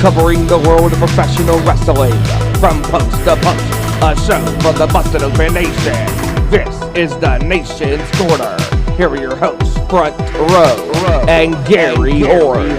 covering the world of professional wrestling from post to post, a show for the busted open nation. This is the Nation's Corner. Here are your hosts, Front Row and Gary Horne.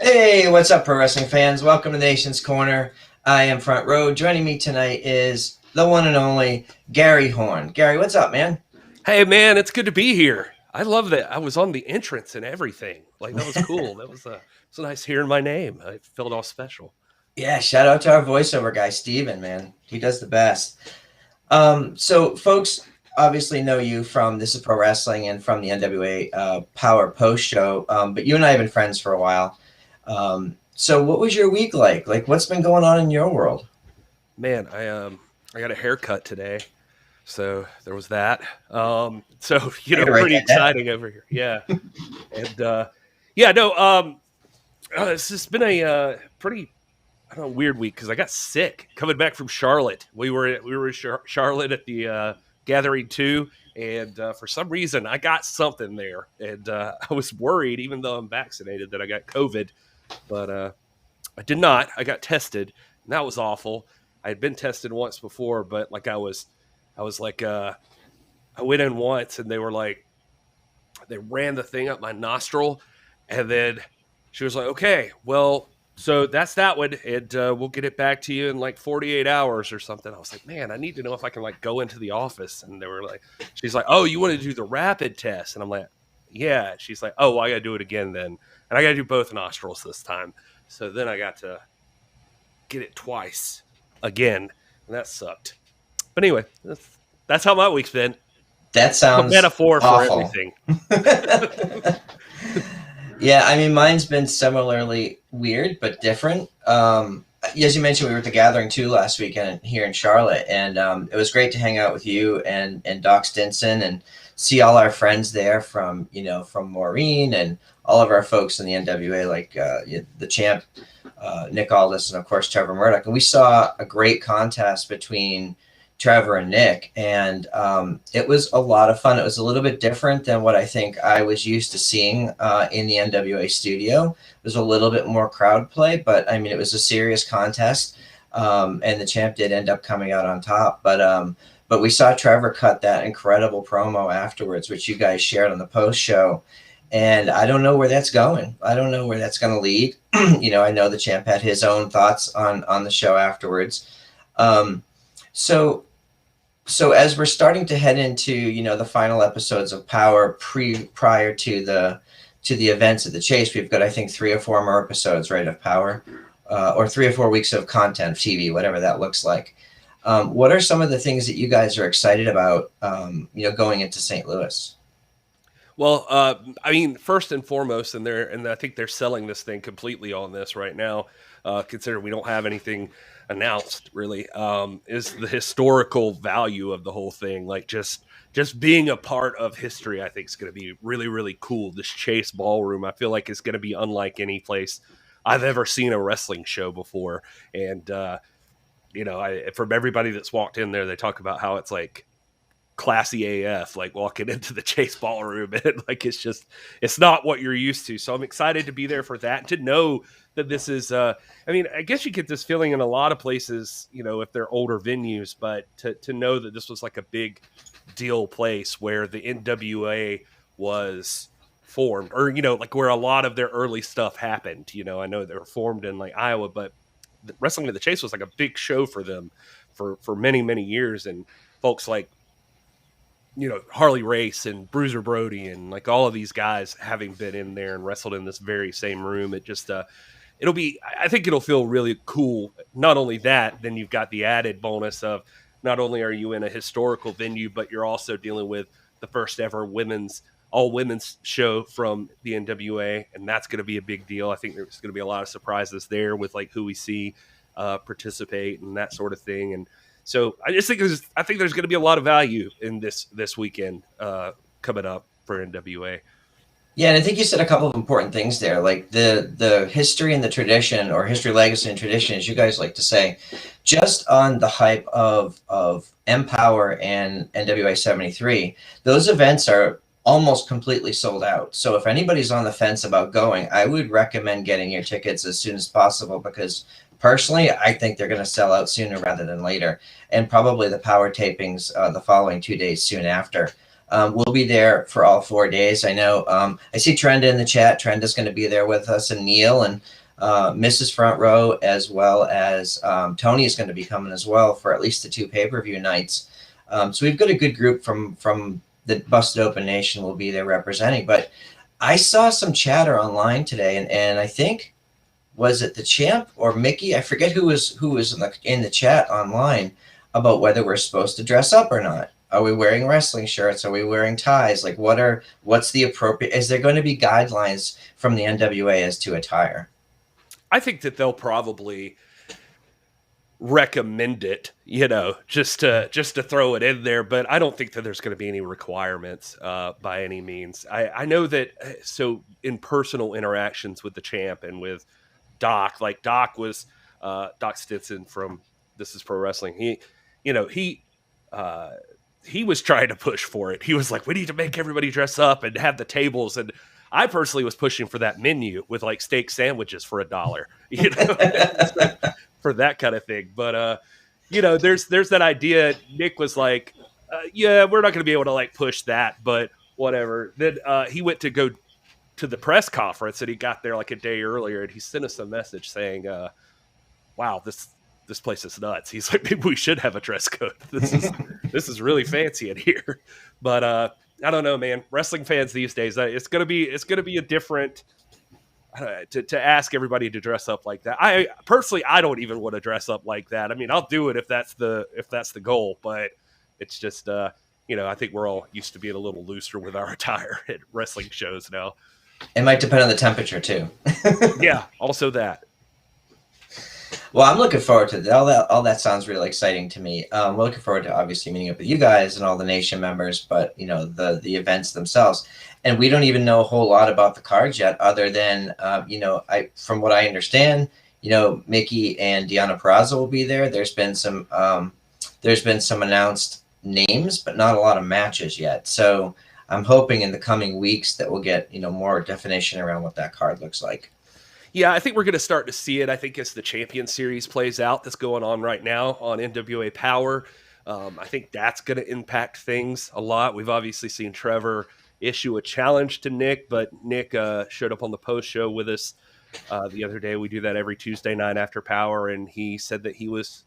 Hey, what's up, pro wrestling fans? Welcome to Nation's Corner. I am Front Row. Joining me tonight is the one and only Gary Horne. Gary, what's up, man? Hey, man, it's good to be here. I love that I was on the entrance and everything. Like, that was cool. That was nice hearing my name. I felt all special. Yeah, shout out to our voiceover guy, Steven, man. He does the best. So, folks obviously know you from This Is Pro Wrestling and from the NWA Powerrr Post Show, but you and I have been friends for a while. So what was your week like? Like, what's been going on in your world? Man, I got a haircut today, so there was that. Pretty exciting over here. Yeah, and it's just been a pretty weird week because I got sick coming back from Charlotte. We were in Charlotte at the Gathering 2, and for some reason I got something there, and I was worried, even though I'm vaccinated, that I got COVID. But I did not. I got tested, and that was awful. I had been tested once before, but like I went in once, and they ran the thing up my nostril, and then she was like, "Okay, well, so that's that one, and we'll get it back to you in like 48 hours or something." I was like, "Man, I need to know if I can like go into the office." And she's like, "Oh, you want to do the rapid test?" And I'm like, "Yeah." She's like, "Oh, well, I got to do it again then." And I got to do both nostrils this time. So then I got to get it twice again. And that sucked. But anyway, that's how my week's been. That sounds a metaphor awful. For everything. Yeah, I mean, mine's been similarly weird, but different. As you mentioned, we were at the Gathering 2 last weekend here in Charlotte. And it was great to hang out with you and Doc Stinson and see all our friends there from Maureen and all of our folks in the NWA, like the champ, Nick Aldis, and of course Trevor Murdoch. And we saw a great contest between Trevor and Nick, and it was a lot of fun. It was a little bit different than what I think I was used to seeing in the NWA studio. It was a little bit more crowd play, but I mean, it was a serious contest, and the champ did end up coming out on top. But we saw Trevor cut that incredible promo afterwards, which you guys shared on the post show. And I don't know where that's going. I don't know where that's going to lead. I know the champ had his own thoughts on the show afterwards. So as we're starting to head into, the final episodes of Powerrr prior to the events of the Chase, we've got, I think, 3 or 4 more episodes, right, of Powerrr, or 3 or 4 weeks of content, TV, whatever that looks like. What are some of the things that you guys are excited about, going into St. Louis? Well, I mean, first and foremost, and I think they're selling this thing completely on this right now, considering we don't have anything announced really, is the historical value of the whole thing. Like just being a part of history, I think is going to be really, really cool. This Chase Ballroom, I feel like is going to be unlike any place I've ever seen a wrestling show before. And, from everybody that's walked in there, they talk about how it's like classy AF, like walking into the Chase Ballroom, and like it's not what you're used to. So I'm excited to be there for that, to know that this is I guess you get this feeling in a lot of places, if they're older venues, but to know that this was like a big deal place where the NWA was formed, or like where a lot of their early stuff happened. I know they were formed in like Iowa, but Wrestling at the Chase was like a big show for them for many, many years, and folks like Harley Race and Bruiser Brody and like all of these guys having been in there and wrestled in this very same room. It just I think it'll feel really cool. Not only that, then you've got the added bonus of not only are you in a historical venue, but you're also dealing with the first ever all women's show from the NWA, and that's going to be a big deal. I think there's going to be a lot of surprises there with like who we see participate and that sort of thing. And so I think there's going to be a lot of value in this weekend coming up for NWA. Yeah, and I think you said a couple of important things there, like the history and the tradition, or history, legacy, and tradition, as you guys like to say, just on the hype of Empower and NWA 73. Those events are almost completely sold out. So if anybody's on the fence about going, I would recommend getting your tickets as soon as possible, because personally, I think they're going to sell out sooner rather than later, and probably the Power tapings the following 2 days soon after. We'll be there for all 4 days. I know. I see Trenda in the chat. Trenda's going to be there with us, and Neil and Mrs. Front Row, as well as Tony is going to be coming as well for at least the 2 pay-per-view nights. So we've got a good group from the Busted Open Nation will be there representing. But I saw some chatter online today, and I think, was it the Champ or Mickey? I forget who was in the chat online about whether we're supposed to dress up or not. Are we wearing wrestling shirts? Are we wearing ties? Like, what's the appropriate? Is there going to be guidelines from the NWA as to attire? I think that they'll probably recommend it, just to throw it in there. But I don't think that there's going to be any requirements by any means. I know that. So in personal interactions with the Champ and with Doc, like Doc was Doc Stinson from This Is Pro Wrestling. He was trying to push for it. He was like, we need to make everybody dress up and have the tables. And I personally was pushing for that menu with like steak sandwiches for $1, for that kind of thing. But, there's that idea. Nick was like, yeah, we're not going to be able to like push that, but whatever. Then he went to go to the press conference, and he got there like a day earlier, and he sent us a message saying, wow, this place is nuts. He's like, maybe we should have a dress code. This is really fancy in here. But I don't know, man. Wrestling fans these days, it's gonna be a different to ask everybody to dress up like that. I personally, I don't even want to dress up like that. I mean, I'll do it if that's the goal, but it's just I think we're all used to being a little looser with our attire at wrestling shows now. It might depend on the temperature too. Yeah, also that. Well, I'm looking forward to that. All that sounds really exciting to me. We're looking forward to obviously meeting up with you guys and all the Nation members, but the events themselves. And we don't even know a whole lot about the cards yet, other than from what I understand, Mickey and Deonna Purrazzo will be there. There's been some announced names, but not a lot of matches yet. So I'm hoping in the coming weeks that we'll get more definition around what that card looks like. Yeah, I think we're going to start to see it. I think as the Champion Series plays out, that's going on right now on NWA Powerrr. I think that's going to impact things a lot. We've obviously seen Trevor issue a challenge to Nick, but Nick showed up on the post show with us the other day. We do that every Tuesday night after Powerrr, and he said that he was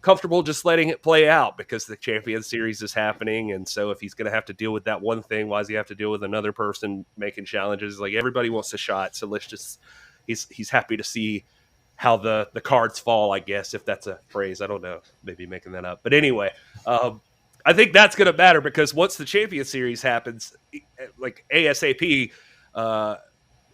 comfortable just letting it play out because the Champion Series is happening. And so if he's going to have to deal with that one thing, why does he have to deal with another person making challenges? Like, everybody wants a shot, so let's just... He's happy to see how the cards fall, I guess, if that's a phrase. I don't know. Maybe making that up. But anyway, I think that's going to matter because once the Champion Series happens, like ASAP,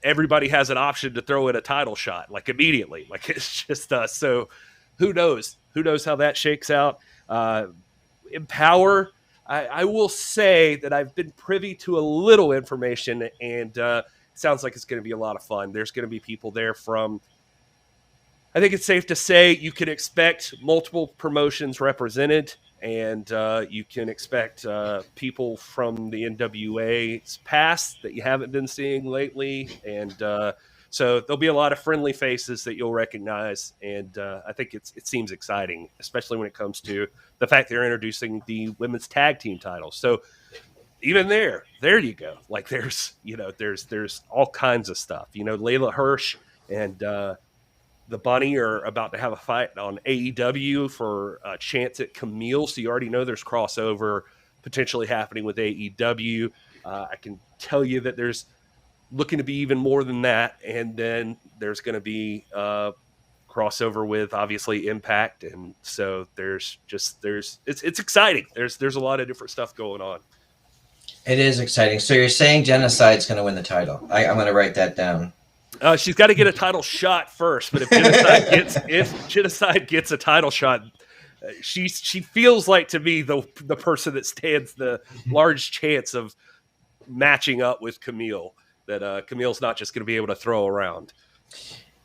everybody has an option to throw in a title shot, like immediately. Like, it's just so who knows? Who knows how that shakes out? In Powerrr, I will say that I've been privy to a little information, and sounds like it's going to be a lot of fun. There's going to be people there from, I think it's safe to say you can expect multiple promotions represented, and you can expect people from the NWA's past that you haven't been seeing lately. And so there'll be a lot of friendly faces that you'll recognize. And I think it seems exciting, especially when it comes to the fact they're introducing the women's tag team titles. So even there you go. Like, there's all kinds of stuff. Layla Hirsch and the Bunny are about to have a fight on AEW for a chance at Camille. So you already know there's crossover potentially happening with AEW. I can tell you that there's looking to be even more than that. And then there's going to be crossover with obviously Impact. And so it's exciting. There's a lot of different stuff going on. It is exciting. So you're saying Genocide's going to win the title? I'm going to write that down. She's got to get a title shot first, but if Genocide gets a title shot, she feels like to me the person that stands the large chance of matching up with Camille. that Camille's not just going to be able to throw around.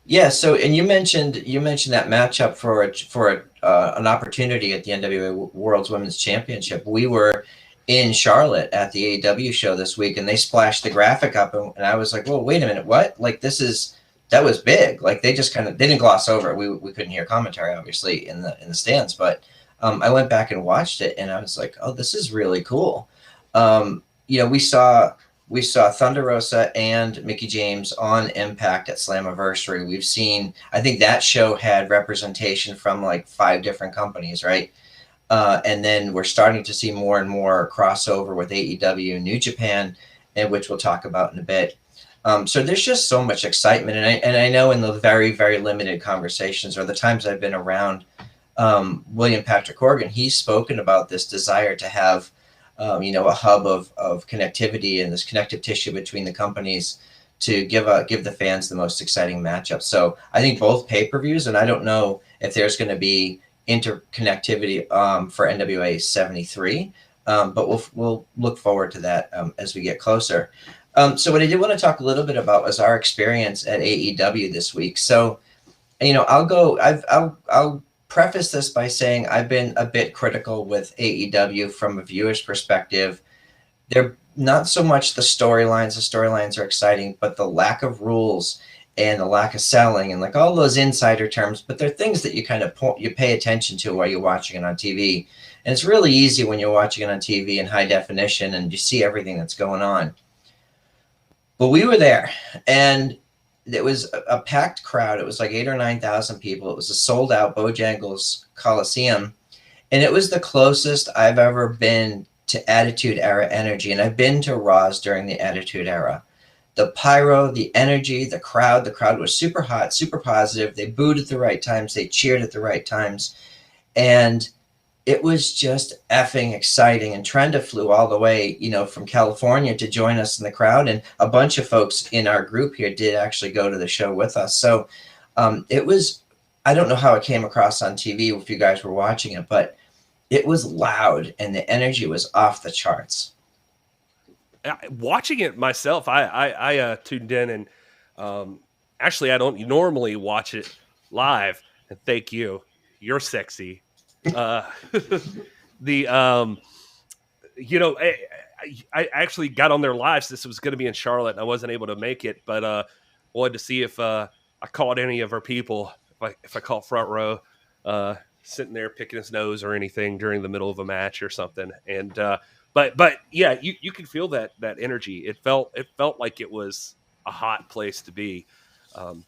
Yeah. So, and you mentioned that matchup for an opportunity at the NWA World's Women's Championship. We were in Charlotte at the AEW show this week, and they splashed the graphic up, and I was like, "Well, wait a minute, what? Like, that was big." Like, they just they didn't gloss over it. We couldn't hear commentary, obviously, in the stands, but I went back and watched it, and I was like, "Oh, this is really cool." We saw Thunder Rosa and Mickie James on Impact at Slammiversary. We've seen, I think that show had representation from like 5 different companies, right? And then we're starting to see more and more crossover with AEW and New Japan, and which we'll talk about in a bit. So there's just so much excitement, and I know in the very, very limited conversations or the times I've been around William Patrick Corgan, he's spoken about this desire to have a hub of connectivity and this connective tissue between the companies to give the fans the most exciting matchup. So I think both pay-per-views, and I don't know if there's going to be interconnectivity for NWA 73, but we'll look forward to that as we get closer. So what I did want to talk a little bit about was our experience at AEW this week. So, I'll preface this by saying I've been a bit critical with AEW from a viewer's perspective. They're not so much the storylines. The storylines are exciting, but the lack of rules and the lack of selling and like all those insider terms, but they're things that you kind of you pay attention to while you're watching it on TV. And it's really easy when you're watching it on TV in high definition and you see everything that's going on. But we were there, and it was a packed crowd. It was like 8,000 or 9,000 people. It was a sold-out Bojangles Coliseum, and it was the closest I've ever been to Attitude Era energy, and I've been to Raws during the Attitude Era. The pyro, the energy, the crowd was super hot, super positive. They booed at the right times. They cheered at the right times, and it was just effing exciting. And Trenda flew all the way, from California to join us in the crowd. And a bunch of folks in our group here did actually go to the show with us. So it was, I don't know how it came across on TV if you guys were watching it, but it was loud and the energy was off the charts. Watching it myself, I tuned in, and actually I don't normally watch it live. And thank you. You're sexy. I actually got on their lives. This was going to be in Charlotte, and I wasn't able to make it, but wanted to see if I caught any of our people, if I caught Front Row sitting there picking his nose or anything during the middle of a match or something. And but yeah, you could feel that energy. It felt like it was a hot place to be.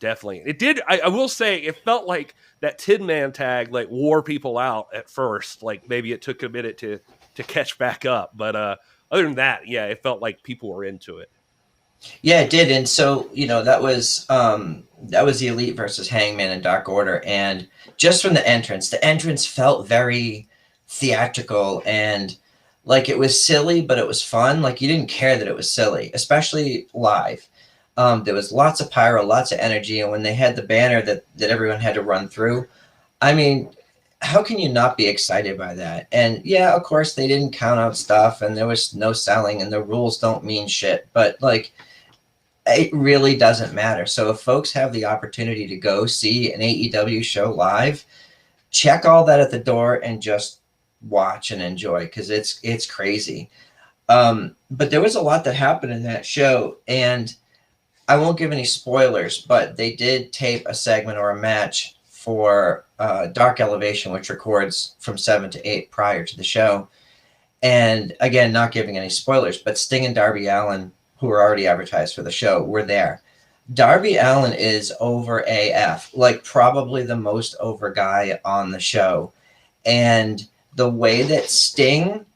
Definitely. It did. I will say it felt like that Tin Man tag like wore people out at first. Like maybe it took a minute to catch back up. But other than that, yeah, it felt like people were into it. Yeah, it did. And so, that was the Elite versus Hangman and Dark Order. And just from the entrance felt very theatrical and like it was silly, but it was fun. Like you didn't care that it was silly, especially live. There was lots of pyro, lots of energy, and when they had the banner that everyone had to run through, I mean, how can you not be excited by that? And yeah, of course, they didn't count out stuff, and there was no selling, and the rules don't mean shit, but like, it really doesn't matter. So if folks have the opportunity to go see an AEW show live, check all that at the door and just watch and enjoy, because it's crazy. But there was a lot that happened in that show, and I won't give any spoilers, but they did tape a segment or a match for Dark Elevation, which records from 7 to 8 prior to the show. And again, not giving any spoilers, but Sting and Darby Allin, who were already advertised for the show, were there. Darby Allin is over AF, like probably the most over guy on the show. And the way that Sting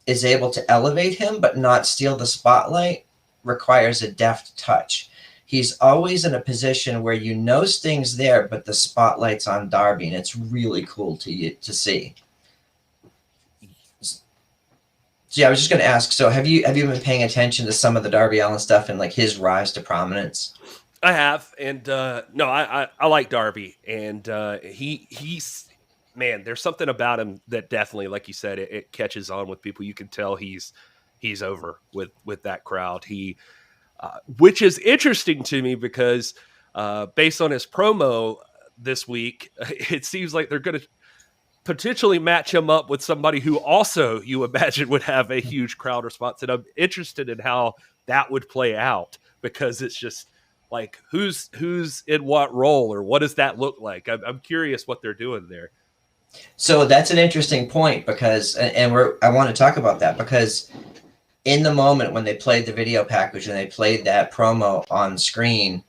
is able to elevate him but not steal the spotlight requires a deft touch. He's always in a position where Sting's there, but the spotlight's on Darby, and it's really cool to see. So yeah, I was just going to ask. So have you been paying attention to some of the Darby Allin stuff and like his rise to prominence? I have, and no, I like Darby, and he's man. There's something about him that definitely, like you said, it catches on with people. You can tell he's over with that crowd. He which is interesting to me because based on his promo this week, it seems like they're going to potentially match him up with somebody who also you imagine would have a huge crowd response. And I'm interested in how that would play out, because it's just like, who's in what role, or what does that look like? I'm curious what they're doing there. So that's an interesting point, because, and I want to talk about that, because in the moment when they played the video package and they played that promo on screen,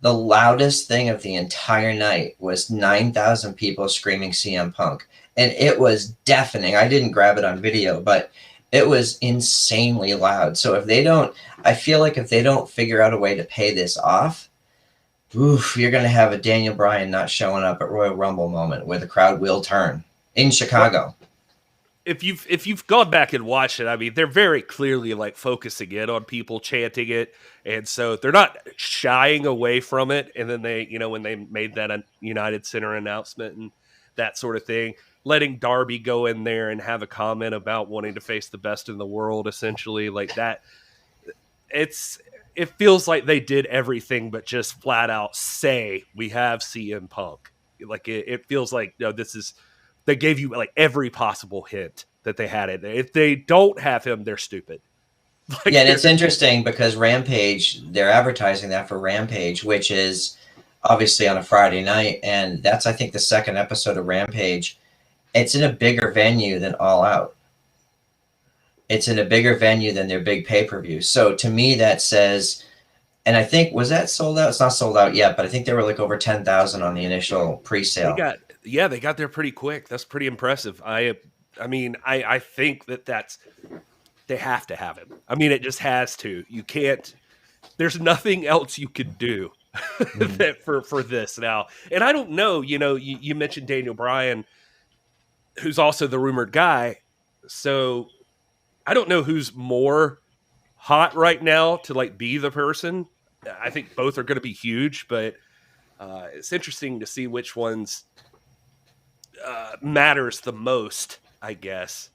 the loudest thing of the entire night was 9,000 people screaming CM Punk. And it was deafening. I didn't grab it on video, but it was insanely loud. So I feel like if they don't figure out a way to pay this off, you're going to have a Daniel Bryan not showing up at Royal Rumble moment where the crowd will turn in Chicago. If you've gone back and watched it, I mean, they're very clearly like focusing in on people chanting it, and so they're not shying away from it. And then they, when they made that United Center announcement and that sort of thing, letting Darby go in there and have a comment about wanting to face the best in the world, essentially, like that. It feels like they did everything but just flat out say we have CM Punk. Like it feels like, they gave you like every possible hint that they had it. If they don't have him, they're stupid. And it's interesting because Rampage, they're advertising that for Rampage, which is obviously on a Friday night. And that's, I think, the second episode of Rampage. It's in a bigger venue than All Out. It's in a bigger venue than their big pay-per-view. So to me, that says, and I think, was that sold out? It's not sold out yet, but I think there were like over 10,000 on the initial pre-sale. They got there pretty quick. That's pretty impressive. I mean, I think they have to have him. I mean, it just has to. You can't, there's nothing else you could do for this now. And I don't know, you mentioned Daniel Bryan, who's also the rumored guy. So I don't know who's more hot right now to like be the person. I think both are going to be huge, but it's interesting to see which ones matters the most, I guess.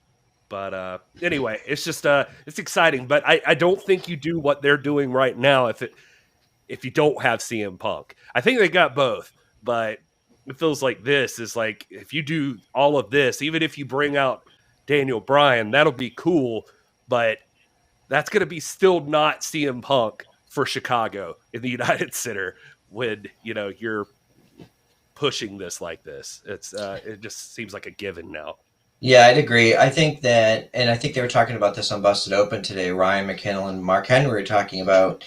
But anyway, it's just it's exciting. But I don't think you do what they're doing right now if you don't have CM Punk. I think they got both, but it feels like this is like, if you do all of this, even if you bring out Daniel Bryan, that'll be cool, but that's going to be still not CM Punk for Chicago in the United Center when you're pushing this like this. It just seems like a given now. Yeah, I'd agree. I think that, and I think they were talking about this on Busted Open today. Ryan McKinnell and Mark Henry were talking about,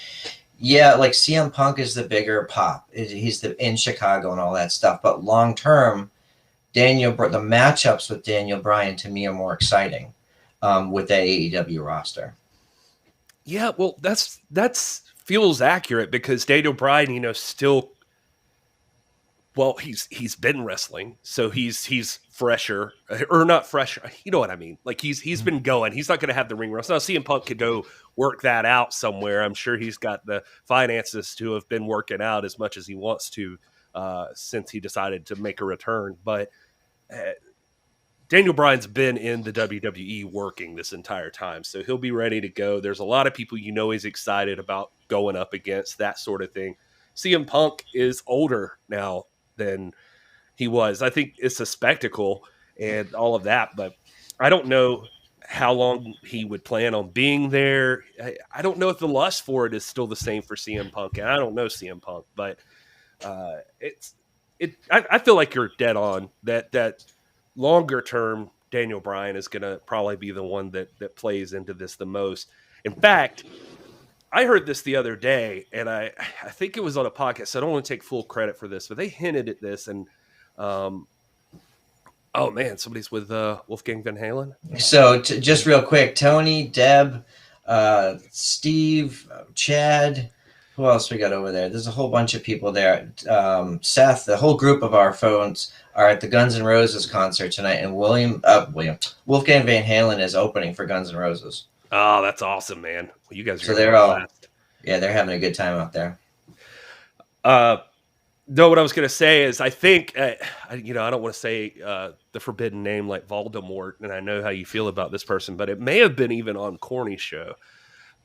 like CM Punk is the bigger pop. He's in Chicago and all that stuff. But long term, the matchups with Daniel Bryan to me are more exciting with that AEW roster. Yeah, well, that's feels accurate because Daniel Bryan, still. Well, he's been wrestling, so he's fresher, or not fresher. You know what I mean? Like he's been going. He's not going to have the ring rust. Now, CM Punk could go work that out somewhere. I'm sure he's got the finances to have been working out as much as he wants to since he decided to make a return. But Daniel Bryan's been in the WWE working this entire time, so he'll be ready to go. There's a lot of people he's excited about going up against, that sort of thing. CM Punk is older now than he was. I think it's a spectacle and all of that, but I don't know how long he would plan on being there. I don't know if the lust for it is still the same for CM Punk, and I don't know CM Punk, but I feel like you're dead on that longer term Daniel Bryan is going to probably be the one that plays into this the most. In fact, I heard this the other day, and I think it was on a podcast, so I don't want to take full credit for this, but they hinted at this, and oh man, somebody's with Wolfgang Van Halen. So just real quick, Tony, Deb, Steve, Chad, who else we got over there? There's a whole bunch of people there. Seth, the whole group of our phones are at the Guns N' Roses concert tonight, and Wolfgang Van Halen is opening for Guns N' Roses. Oh, that's awesome, man. Well, you guys are they're having a good time out there. No, what I was going to say is I think, I don't want to say the forbidden name like Voldemort, and I know how you feel about this person, but it may have been even on Corny's show.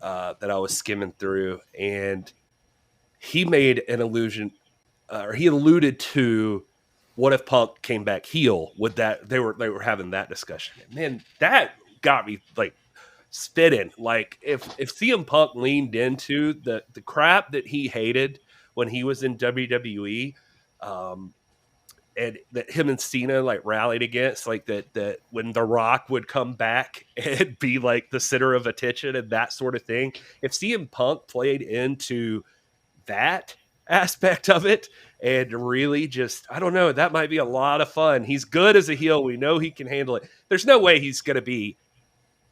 that I was skimming through, and he made an allusion, or he alluded to, what if Punk came back heel? Would that they were having that discussion? And man, that got me like spitting. Like if CM Punk leaned into the crap that he hated when he was in WWE, and that him and Cena like rallied against, like that when The Rock would come back and be like the center of attention and that sort of thing. If CM Punk played into that aspect of it and really just, I don't know, that might be a lot of fun. He's good as a heel. We know he can handle it. There's no way he's going to be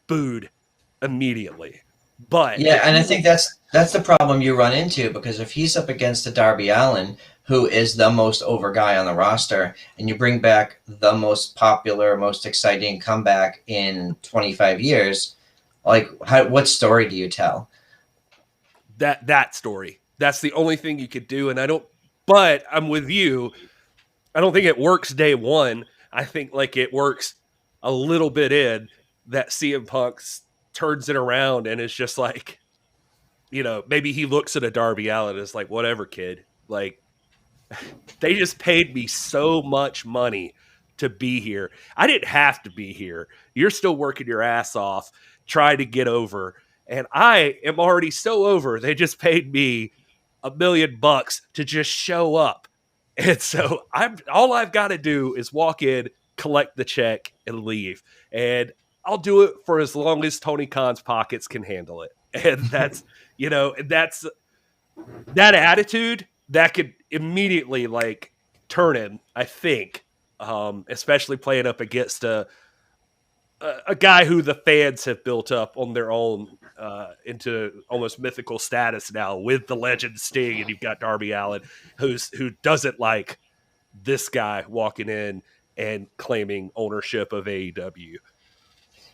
booed immediately. But yeah, and I think that's the problem you run into, because if he's up against a Darby Allin, who is the most over guy on the roster, and you bring back the most popular, most exciting comeback in 25 years, like what story do you tell? That story. That's the only thing you could do. And but I'm with you. I don't think it works day one. I think like it works a little bit in that CM Punk turns it around and is just like, maybe he looks at a Darby Allin and is like, whatever, kid. Like, they just paid me so much money to be here. I didn't have to be here. You're still working your ass off trying to get over. And I am already so over. They just paid me $1 million to just show up. And so all I've got to do is walk in, collect the check, and leave. And I'll do it for as long as Tony Khan's pockets can handle it. And that's, that's that attitude that could immediately like turn him, I think, especially playing up against a guy who the fans have built up on their own into almost mythical status now with the legend Sting, and you've got Darby Allin who doesn't like this guy walking in and claiming ownership of AEW.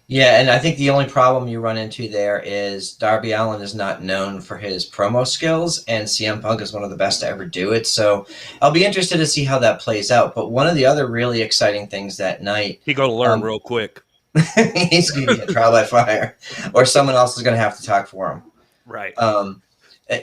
Yeah, and I think the only problem you run into there is Darby Allin is not known for his promo skills, and CM Punk is one of the best to ever do it. So I'll be interested to see how that plays out. But one of the other really exciting things that night... He's going to learn real quick. He's going to be a trial by fire, or someone else is going to have to talk for him. Right.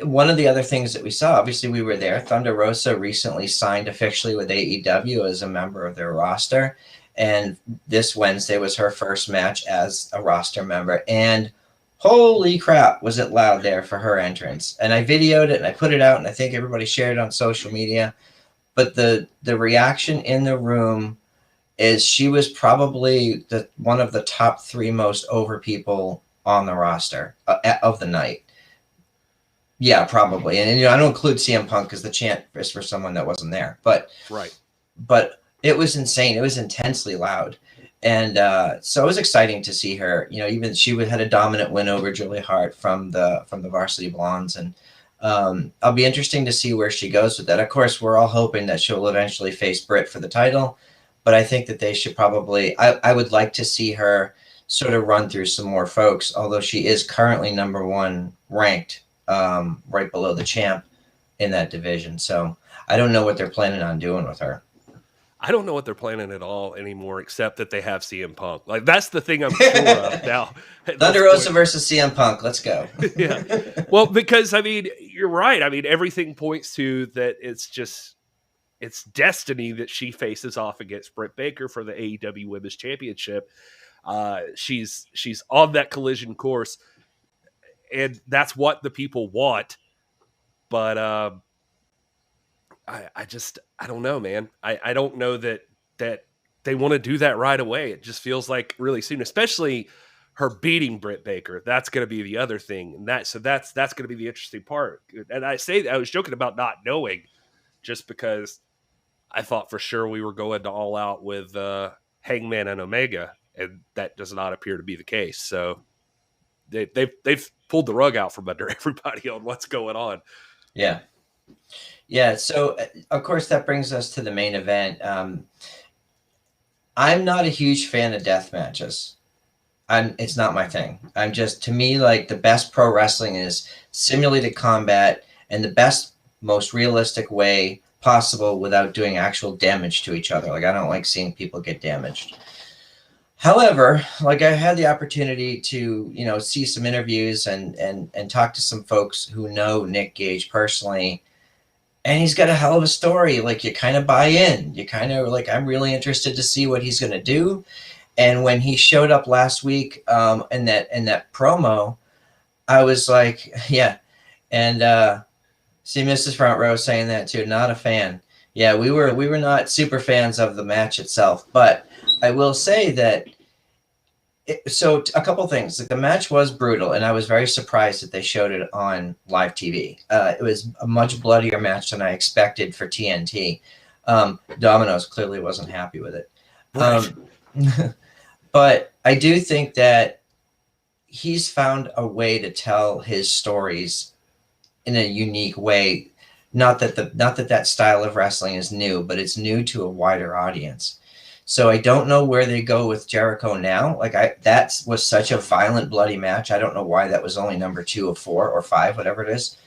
One of the other things that we saw, obviously we were there, Thunder Rosa recently signed officially with AEW as a member of their roster. And this Wednesday was her first match as a roster member. And holy crap, was it loud there for her entrance. And I videoed it and I put it out, and I think everybody shared it on social media. But the reaction in the room is she was probably one of the top 3 most over people on the roster of the night. Yeah, probably. And I don't include CM Punk because the chant is for someone that wasn't there. But right. But it was insane. It was intensely loud. And so it was exciting to see her. Even she had a dominant win over Julia Hart from the Varsity Blondes. And I'll be interesting to see where she goes with that. Of course, we're all hoping that she'll eventually face Britt for the title. But I think that they should probably... I would like to see her sort of run through some more folks, although she is currently number 1 ranked right below the champ in that division. So I don't know what they're planning on doing with her. I don't know what they're planning at all anymore, except that they have CM Punk. Like, that's the thing I'm sure of now. Thunder Rosa versus CM Punk. Let's go. Yeah. Well, because, I mean, you're right. I mean, everything points to that it's destiny that she faces off against Britt Baker for the AEW Women's Championship. She's on that collision course, and that's what the people want. But I don't know, man. I don't know that they want to do that right away. It just feels like really soon, especially her beating Britt Baker. That's going to be the other thing. And that's going to be the interesting part. And I was joking about not knowing just because I thought for sure we were going to all out with Hangman and Omega, and that does not appear to be the case. So they've pulled the rug out from under everybody on what's going on. Yeah. Yeah, so of course that brings us to the main event. I'm not a huge fan of death matches. It's not my thing. To me, like, the best pro wrestling is simulated combat and the best, most realistic way possible without doing actual damage to each other. Like, I don't like seeing people get damaged. However, like I had the opportunity to, see some interviews and talk to some folks who know Nick Gage personally, and he's got a hell of a story. Like you kind of buy in. You kind of like, I'm really interested to see what he's going to do. And when he showed up last week in that promo, I was like, yeah. And see, Mrs. Front Row saying that too. Not a fan. Yeah, we were not super fans of the match itself, but I will say that. So a couple things. Like the match was brutal, and I was very surprised that they showed it on live TV. It was a much bloodier match than I expected for TNT. Domino's clearly wasn't happy with it. Right. But I do think that he's found a way to tell his stories in a unique way. Not that style of wrestling is new, but it's new to a wider audience. So I don't know where they go with Jericho now. That was such a violent, bloody match. I don't know why that was only number 2 of 4 or 5, whatever it is.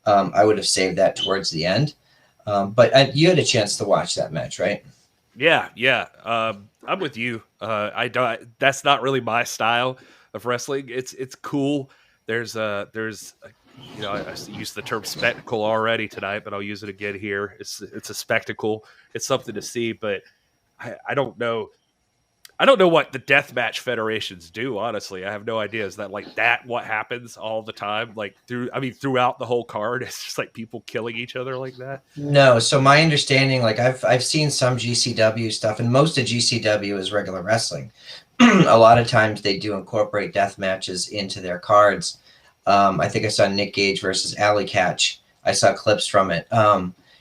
I would have saved that towards the end. But you had a chance to watch that match, right? Yeah. I'm with you. I don't. That's not really my style of wrestling. It's cool. There's I used the term spectacle already tonight, but I'll use it again here. It's a spectacle. It's something to see, but I don't know. I don't know what the deathmatch federations do. Honestly, I have no idea. Is that like that? What happens all the time? Like throughout the whole card, it's just like people killing each other like that. No. So my understanding, like I've seen some GCW stuff, and most of GCW is regular wrestling. A lot of times they do incorporate death matches into their cards. I think I saw Nick Gage versus Alley Catch. I saw clips from it.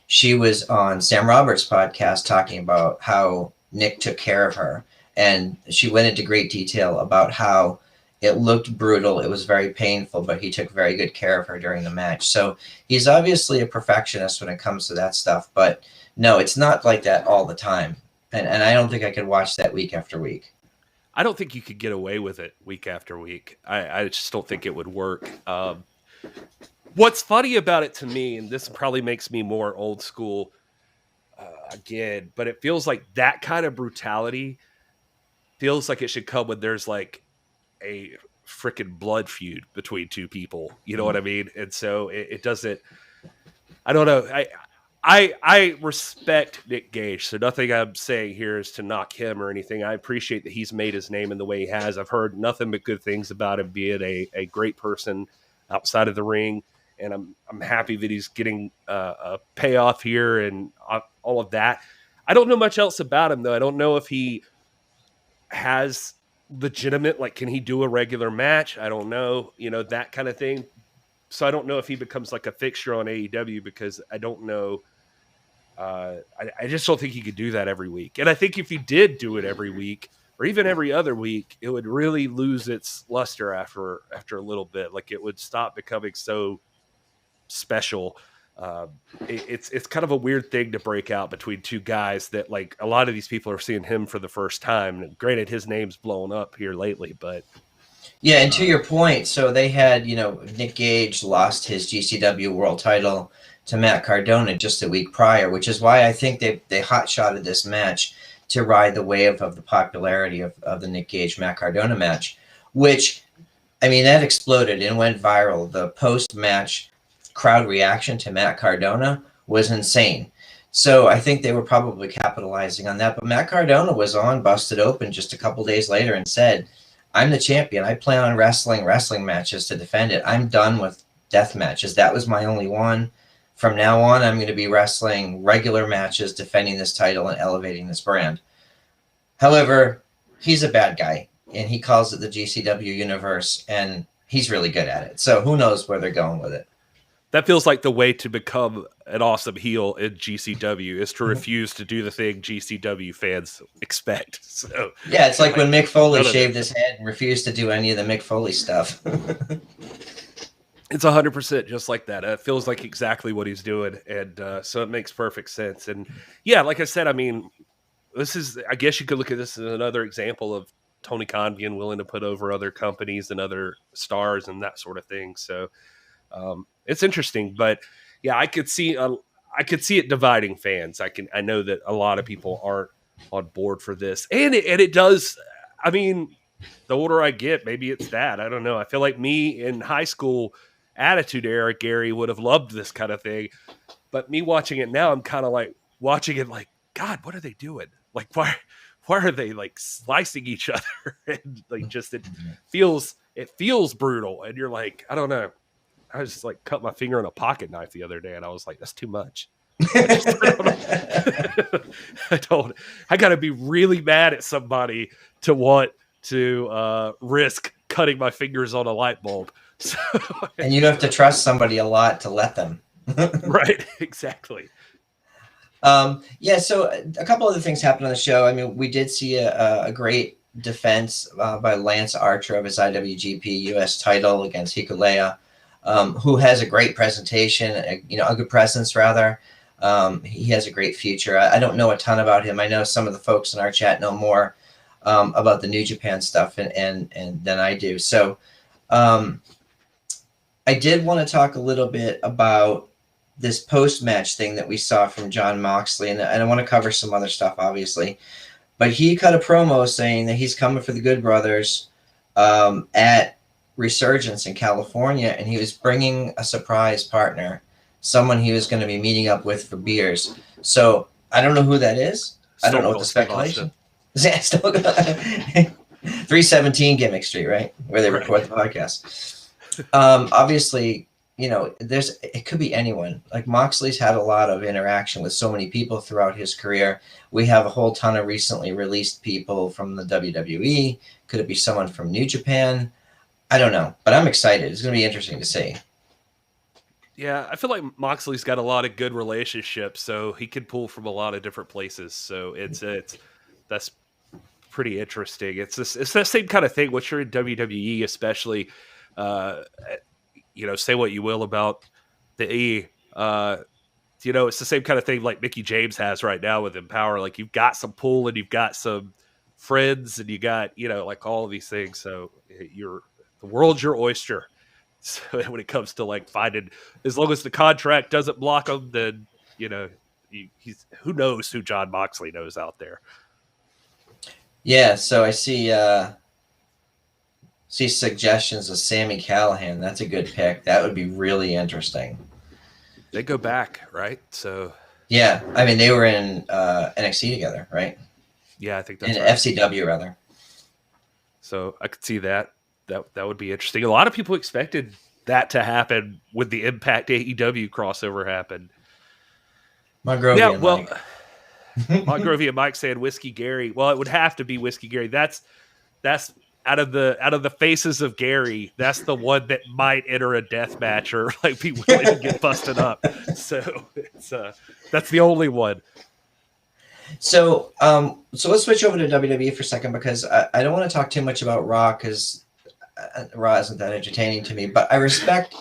She was on Sam Roberts' podcast talking about how Nick took care of her. And she went into great detail about how it looked brutal. It was very painful, but he took very good care of her during the match. So he's obviously a perfectionist when it comes to that stuff. But no, it's not like that all the time. And I don't think I could watch that week after week. I don't think you could get away with it week after week. I just don't think it would work. What's funny about it to me, and this probably makes me more old school again, but it feels like that kind of brutality feels like it should come when there's like a freaking blood feud between two people. You know what I mean? And so it doesn't. I don't know. I respect Nick Gage, so nothing I'm saying here is to knock him or anything. I appreciate that he's made his name in the way he has. I've heard nothing but good things about him being a great person outside of the ring, and I'm happy that he's getting a payoff here and all of that. I don't know much else about him, though. I don't know if he has legitimate, like, can he do a regular match? I don't know, that kind of thing. So I don't know if he becomes like a fixture on AEW because I don't know. I just don't think he could do that every week. And I think if he did do it every week or even every other week, it would really lose its luster after a little bit. Like it would stop becoming so special. It's kind of a weird thing to break out between two guys that like a lot of these people are seeing him for the first time. And granted, his name's blown up here lately, but yeah. And to your point, so they had, Nick Gage lost his GCW world title to Matt Cardona just a week prior, which is why I think they hot-shotted this match to ride the wave of the popularity of the Nick Gage Matt Cardona match, which, I mean, that exploded and went viral. The post-match crowd reaction to Matt Cardona was insane. So I think they were probably capitalizing on that. But Matt Cardona was on Busted Open just a couple days later and said, I'm the champion. I plan on wrestling matches to defend it. I'm done with death matches. That was my only one. From now on, I'm going to be wrestling regular matches, defending this title and elevating this brand. However, he's a bad guy, and he calls it the GCW universe, and he's really good at it. So who knows where they're going with it. that feels like the way to become an awesome heel in GCW is to refuse to do the thing GCW fans expect. So yeah, it's like when Mick Foley shaved his head and refused to do any of the Mick Foley stuff. It's 100% just like that. It feels like exactly what he's doing. And so it makes perfect sense. And yeah, like I said, I mean, I guess you could look at this as another example of Tony Khan being willing to put over other companies and other stars and that sort of thing. So it's interesting, but yeah, I could see it dividing fans. I know that a lot of people aren't on board for this, and it does. I mean, the older I get, maybe it's that. I don't know. I feel like me in high school attitude era, Gary would have loved this kind of thing. But me watching it now, I'm kind of like watching it like, God, what are they doing? Like, why are they like slicing each other? And like, just it feels brutal. And you're like, I don't know. I just like cut my finger on a pocket knife the other day, and I was like, that's too much. I gotta be really mad at somebody to want to risk cutting my fingers on a light bulb. So, and you have to trust somebody a lot to let them. Right, exactly. Yeah, so a couple other things happened on the show. I mean, we did see a great defense by Lance Archer of his IWGP US title against Hikulea, who has a great presentation, a good presence rather. He has a great future. I don't know a ton about him. I know some of the folks in our chat know more about the New Japan stuff and than I do. So I did want to talk a little bit about this post-match thing that we saw from Jon Moxley, and I want to cover some other stuff, obviously. But he cut a promo saying that he's coming for the Good Brothers at Resurgence in California, and he was bringing a surprise partner, someone he was going to be meeting up with for beers. So I don't know who that is. I don't know what the speculation. 317 Gimmick Street, right? Where they record the podcast. Obviously, it could be anyone. Like Moxley's had a lot of interaction with so many people throughout his career. We have a whole ton of recently released people from the WWE. Could it be someone from New Japan? I don't know, but I'm excited. It's going to be interesting to see. Yeah, I feel like Moxley's got a lot of good relationships, so he can pull from a lot of different places. So that's pretty interesting. It's the same kind of thing. Once you're in WWE, especially, say what you will about the E. It's the same kind of thing like Mickey James has right now with Empower. Like you've got some pull and you've got some friends and you got like all of these things. So the world's your oyster. So when it comes to like finding, as long as the contract doesn't block him, then he's who knows who Jon Moxley knows out there. Yeah, so I see suggestions of Sami Callihan. That's a good pick. That would be really interesting. They go back, right? So yeah, I mean they were in NXT together, right? Yeah, I think that's in right. FCW rather. So I could see that. That would be interesting. A lot of people expected that to happen when the Impact AEW crossover happened. Mongrovian Mongrovian Mike saying Whiskey Gary. Well, it would have to be Whiskey Gary. That's out of the faces of Gary. That's the one that might enter a death match or like be willing to get busted up. So that's the only one. So let's switch over to WWE for a second because I don't want to talk too much about Raw because Raw isn't that entertaining to me. But I respect.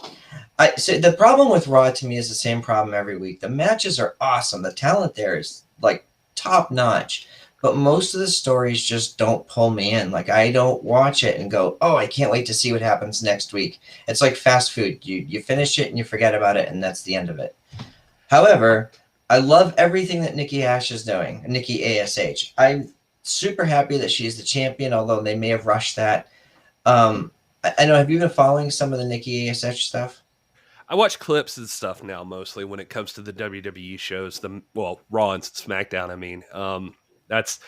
So the problem with Raw to me is the same problem every week. The matches are awesome. The talent there is like top notch, but most of the stories just don't pull me in. Like I don't watch it and go, oh, I can't wait to see what happens next week. It's like fast food. You finish it and you forget about it, and that's the end of it. However, I love everything that Nikki Ash is doing, Nikki ASH. I'm super happy that she's the champion, although they may have rushed that. I know, have you been following some of the Nikki ASH stuff? I watch clips and stuff now, mostly when it comes to the WWE shows, Raw and SmackDown. I mean, that's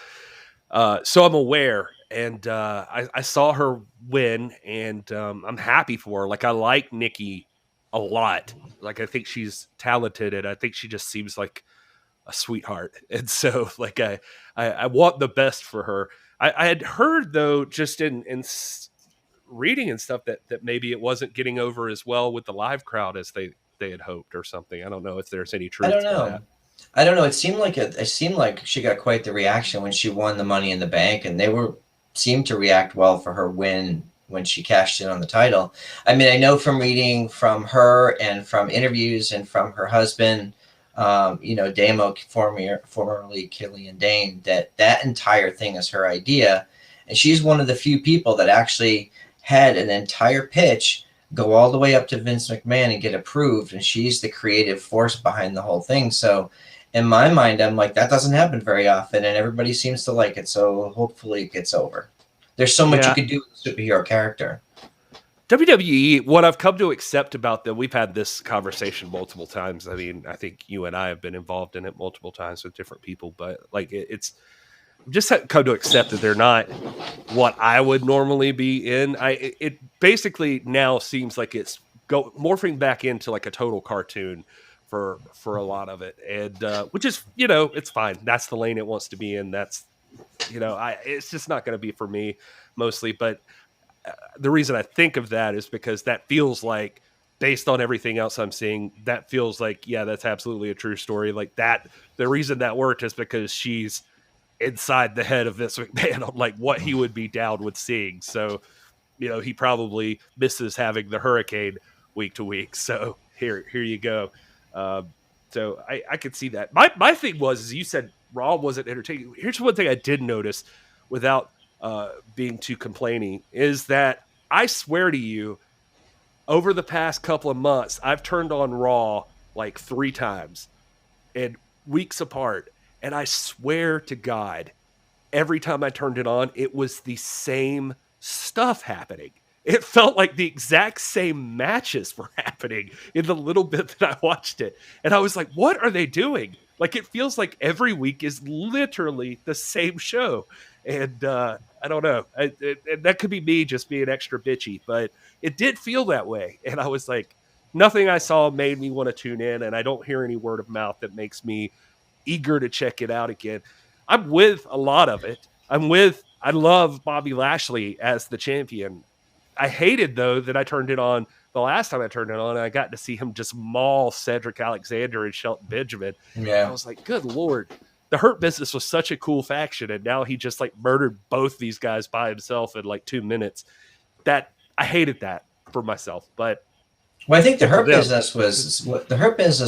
so I'm aware, and I saw her win, and I'm happy for her. Like I like Nikki a lot. Like I think she's talented, and I think she just seems like a sweetheart. And so, like I want the best for her. I had heard though, just in reading and stuff, that maybe it wasn't getting over as well with the live crowd as they had hoped or something. I don't know if there's any truth to that. I don't know. It seemed like she got quite the reaction when she won the Money in the Bank, and they seemed to react well for her win when she cashed in on the title. I mean, I know from reading from her and from interviews and from her husband, Damo, formerly Killian Dane, that entire thing is her idea. And she's one of the few people that actually had an entire pitch go all the way up to Vince McMahon and get approved. And she's the creative force behind the whole thing. So in my mind, I'm like, that doesn't happen very often. And everybody seems to like it. So hopefully it gets over. There's so much Yeah. you could do with a superhero character. WWE, what I've come to accept about them, we've had this conversation multiple times. I mean, I think you and I have been involved in it multiple times with different people, but like it's just come to accept that they're not what I would normally be in. It basically now seems like it's morphing back into like a total cartoon for a lot of it, and which is, you know, it's fine. That's the lane it wants to be in. That's, you know, it's just not going to be for me mostly, but the reason I think of that is because that feels like, based on everything else I'm seeing, that feels like, yeah, that's absolutely a true story. Like that, the reason that worked is because she's inside the head of Vince McMahon on like what he would be down with seeing. So, you know, he probably misses having the hurricane week to week. So here you go. So I could see that. My thing was, is you said Raw wasn't entertaining. Here's one thing I did notice without being too complaining, is that I swear to you, over the past couple of months, I've turned on Raw like 3 times and weeks apart. And I swear to God, every time I turned it on, it was the same stuff happening. It felt like the exact same matches were happening in the little bit that I watched it. And I was like, what are they doing? Like, it feels like every week is literally the same show. And I don't know. That could be me just being extra bitchy, but it did feel that way. And I was like, nothing I saw made me want to tune in. And I don't hear any word of mouth that makes me eager to check it out again. I'm with a lot of it. I love Bobby Lashley as the champion. I hated, though, that I turned it on the last time I turned it on, and I got to see him just maul Cedric Alexander and Shelton Benjamin. Yeah. I was like, good Lord. The Hurt Business was such a cool faction, and now he just like murdered both these guys by himself in like 2 minutes. That I hated that for myself, but well, I think the Hurt Business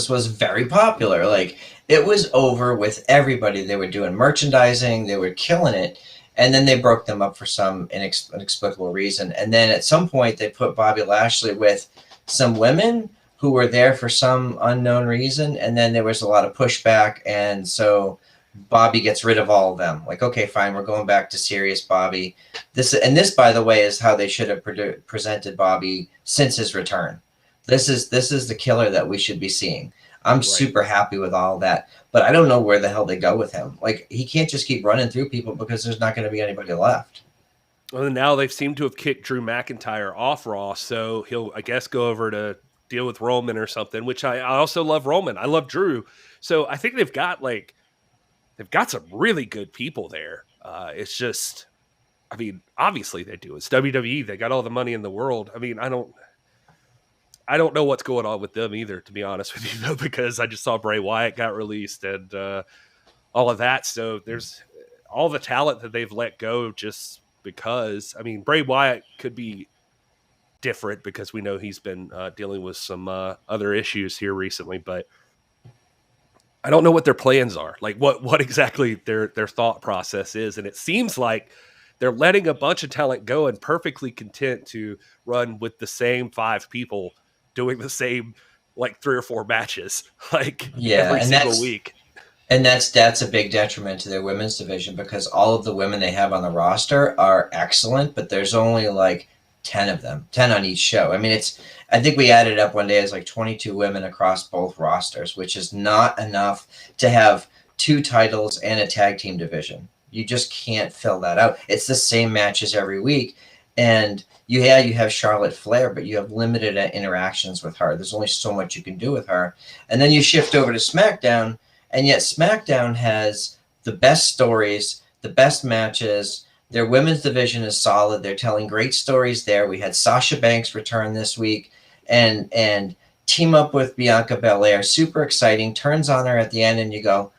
was very popular. Like, it was over with everybody. They were doing merchandising, they were killing it, and then they broke them up for some inexplicable reason. And then at some point, they put Bobby Lashley with some women who were there for some unknown reason, and then there was a lot of pushback, and so Bobby gets rid of all of them. Like, okay, fine, we're going back to serious Bobby. This, by the way, is how they should have presented Bobby since his return. This is the killer that we should be seeing. I'm super happy with all that, but I don't know where the hell they go with him. Like, he can't just keep running through people because there's not going to be anybody left. Well, now they seem to have kicked Drew McIntyre off Raw, so he'll, I guess, go over to deal with Roman or something, which I also love Roman. I love Drew. So I think they've got some really good people there. It's just, I mean, obviously they do. It's WWE. They got all the money in the world. I mean, I don't know what's going on with them either, to be honest with you, though, because I just saw Bray Wyatt got released and all of that. So there's all the talent that they've let go just because. I mean, Bray Wyatt could be different because we know he's been dealing with some other issues here recently, but I don't know what their plans are. Like what exactly their thought process is. And it seems like they're letting a bunch of talent go and perfectly content to run with the same 5 people doing the same like 3 or 4 matches, like every single week. And that's a big detriment to their women's division because all of the women they have on the roster are excellent, but there's only like 10 of them, 10 on each show. I mean, I think we added up one day as like 22 women across both rosters, which is not enough to have 2 titles and a tag team division. You just can't fill that out. It's the same matches every week. And you have Charlotte Flair, but you have limited interactions with her. There's only so much you can do with her. And then you shift over to SmackDown, and yet SmackDown has the best stories, the best matches. Their women's division is solid. They're telling great stories there. We had Sasha Banks return this week and team up with Bianca Belair. Super exciting. Turns on her at the end, and you go,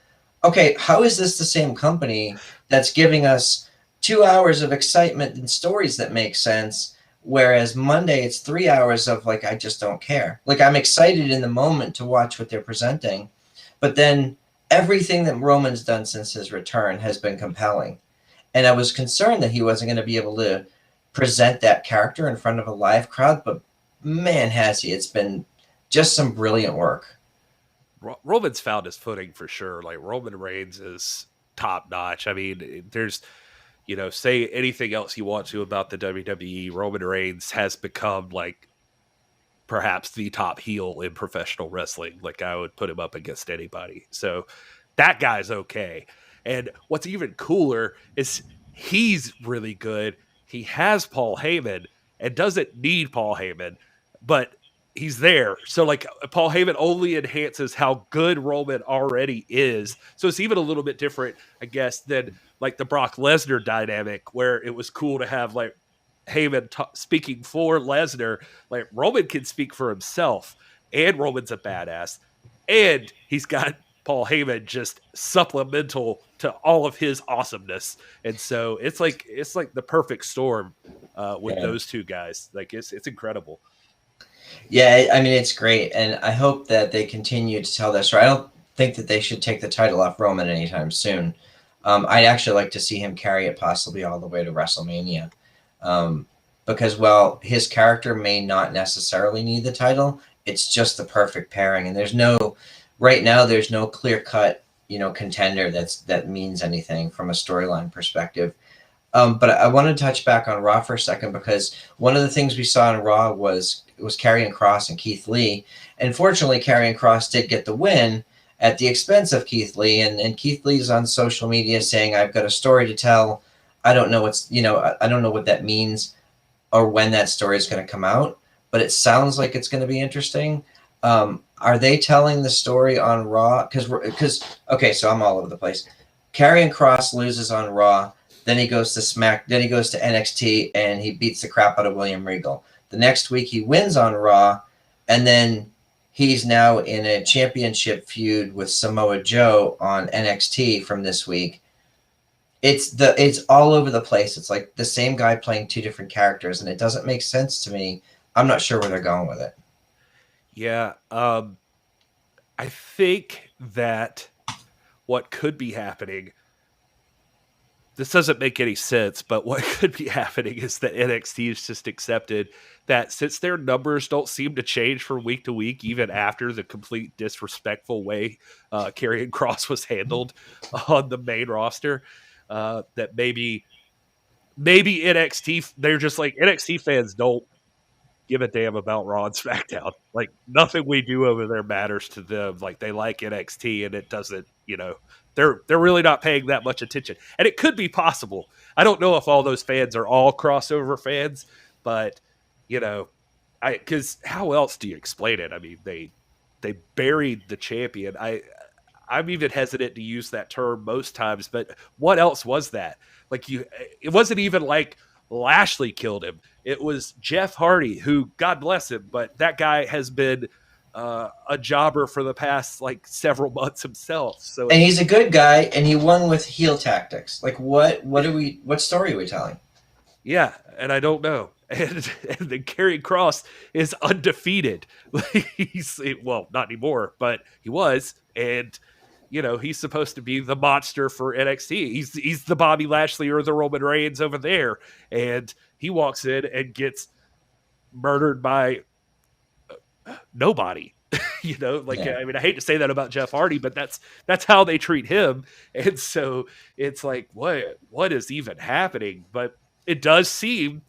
okay, how is this the same company that's giving us 2 hours of excitement and stories that make sense, whereas Monday it's 3 hours of like, I just don't care. Like, I'm excited in the moment to watch what they're presenting, but then everything that Roman's done since his return has been compelling. And I was concerned that he wasn't going to be able to present that character in front of a live crowd, but man, has he. It's been just some brilliant work. Roman's found his footing for sure. Like, Roman Reigns is top notch. I mean, say anything else you want to about the WWE, Roman Reigns has become like perhaps the top heel in professional wrestling. Like I would put him up against anybody. So that guy's okay. And what's even cooler is he's really good. He has Paul Heyman and doesn't need Paul Heyman, but he's there. So like Paul Heyman only enhances how good Roman already is. So it's even a little bit different, I guess, than like the Brock Lesnar dynamic where it was cool to have like Heyman speaking for Lesnar. Like Roman can speak for himself, and Roman's a badass, and he's got Paul Heyman just supplemental to all of his awesomeness. And so it's like the perfect storm with those two guys. Like it's incredible. Yeah, I mean, it's great. And I hope that they continue to tell that story. I don't think that they should take the title off Roman anytime soon. I'd actually like to see him carry it possibly all the way to WrestleMania. Because while his character may not necessarily need the title, it's just the perfect pairing. And right now, there's no clear-cut, contender that means anything from a storyline perspective. But I want to touch back on Raw for a second, because one of the things we saw in Raw was Karrion Kross and Keith Lee. And fortunately, Karrion Kross did get the win at the expense of Keith Lee. And Keith Lee's on social media saying, "I've got a story to tell. I don't know I don't know what that means or when that story is going to come out, but it sounds like it's going to be interesting." Are they telling the story on Raw? Because okay, so I'm all over the place. Karrion Kross loses on Raw. Then he goes to Then he goes to NXT and he beats the crap out of William Regal. The next week he wins on Raw, and then he's now in a championship feud with Samoa Joe on NXT from this week. It's all over the place. It's like the same guy playing two different characters, and it doesn't make sense to me. I'm not sure where they're going with it. Yeah, I think that what could be happening, this doesn't make any sense, but what could be happening is that NXT has just accepted that since their numbers don't seem to change from week to week, even after the complete disrespectful way Karrion Kross was handled on the main roster, that maybe NXT, they're just like, NXT fans don't give a damn about Raw and SmackDown. Like nothing we do over there matters to them. Like they like NXT, and it doesn't, they're really not paying that much attention. And it could be possible. I don't know if all those fans are all crossover fans, but because how else do you explain it? I mean, they buried the champion. I'm even hesitant to use that term most times, but what else was that? Like it wasn't even like Lashley killed him. It was Jeff Hardy, who, God bless him, but that guy has been a jobber for the past like several months himself. So, and he's a good guy, and he won with heel tactics. Like what story are we telling? Yeah, and I don't know. And then Karrion Kross is undefeated. Well, not anymore, but he was, and he's supposed to be the monster for NXT. He's the Bobby Lashley or the Roman Reigns over there, and he walks in and gets murdered by nobody. I mean, I hate to say that about Jeff Hardy, but that's how they treat him. And so it's like, what is even happening? But it does seem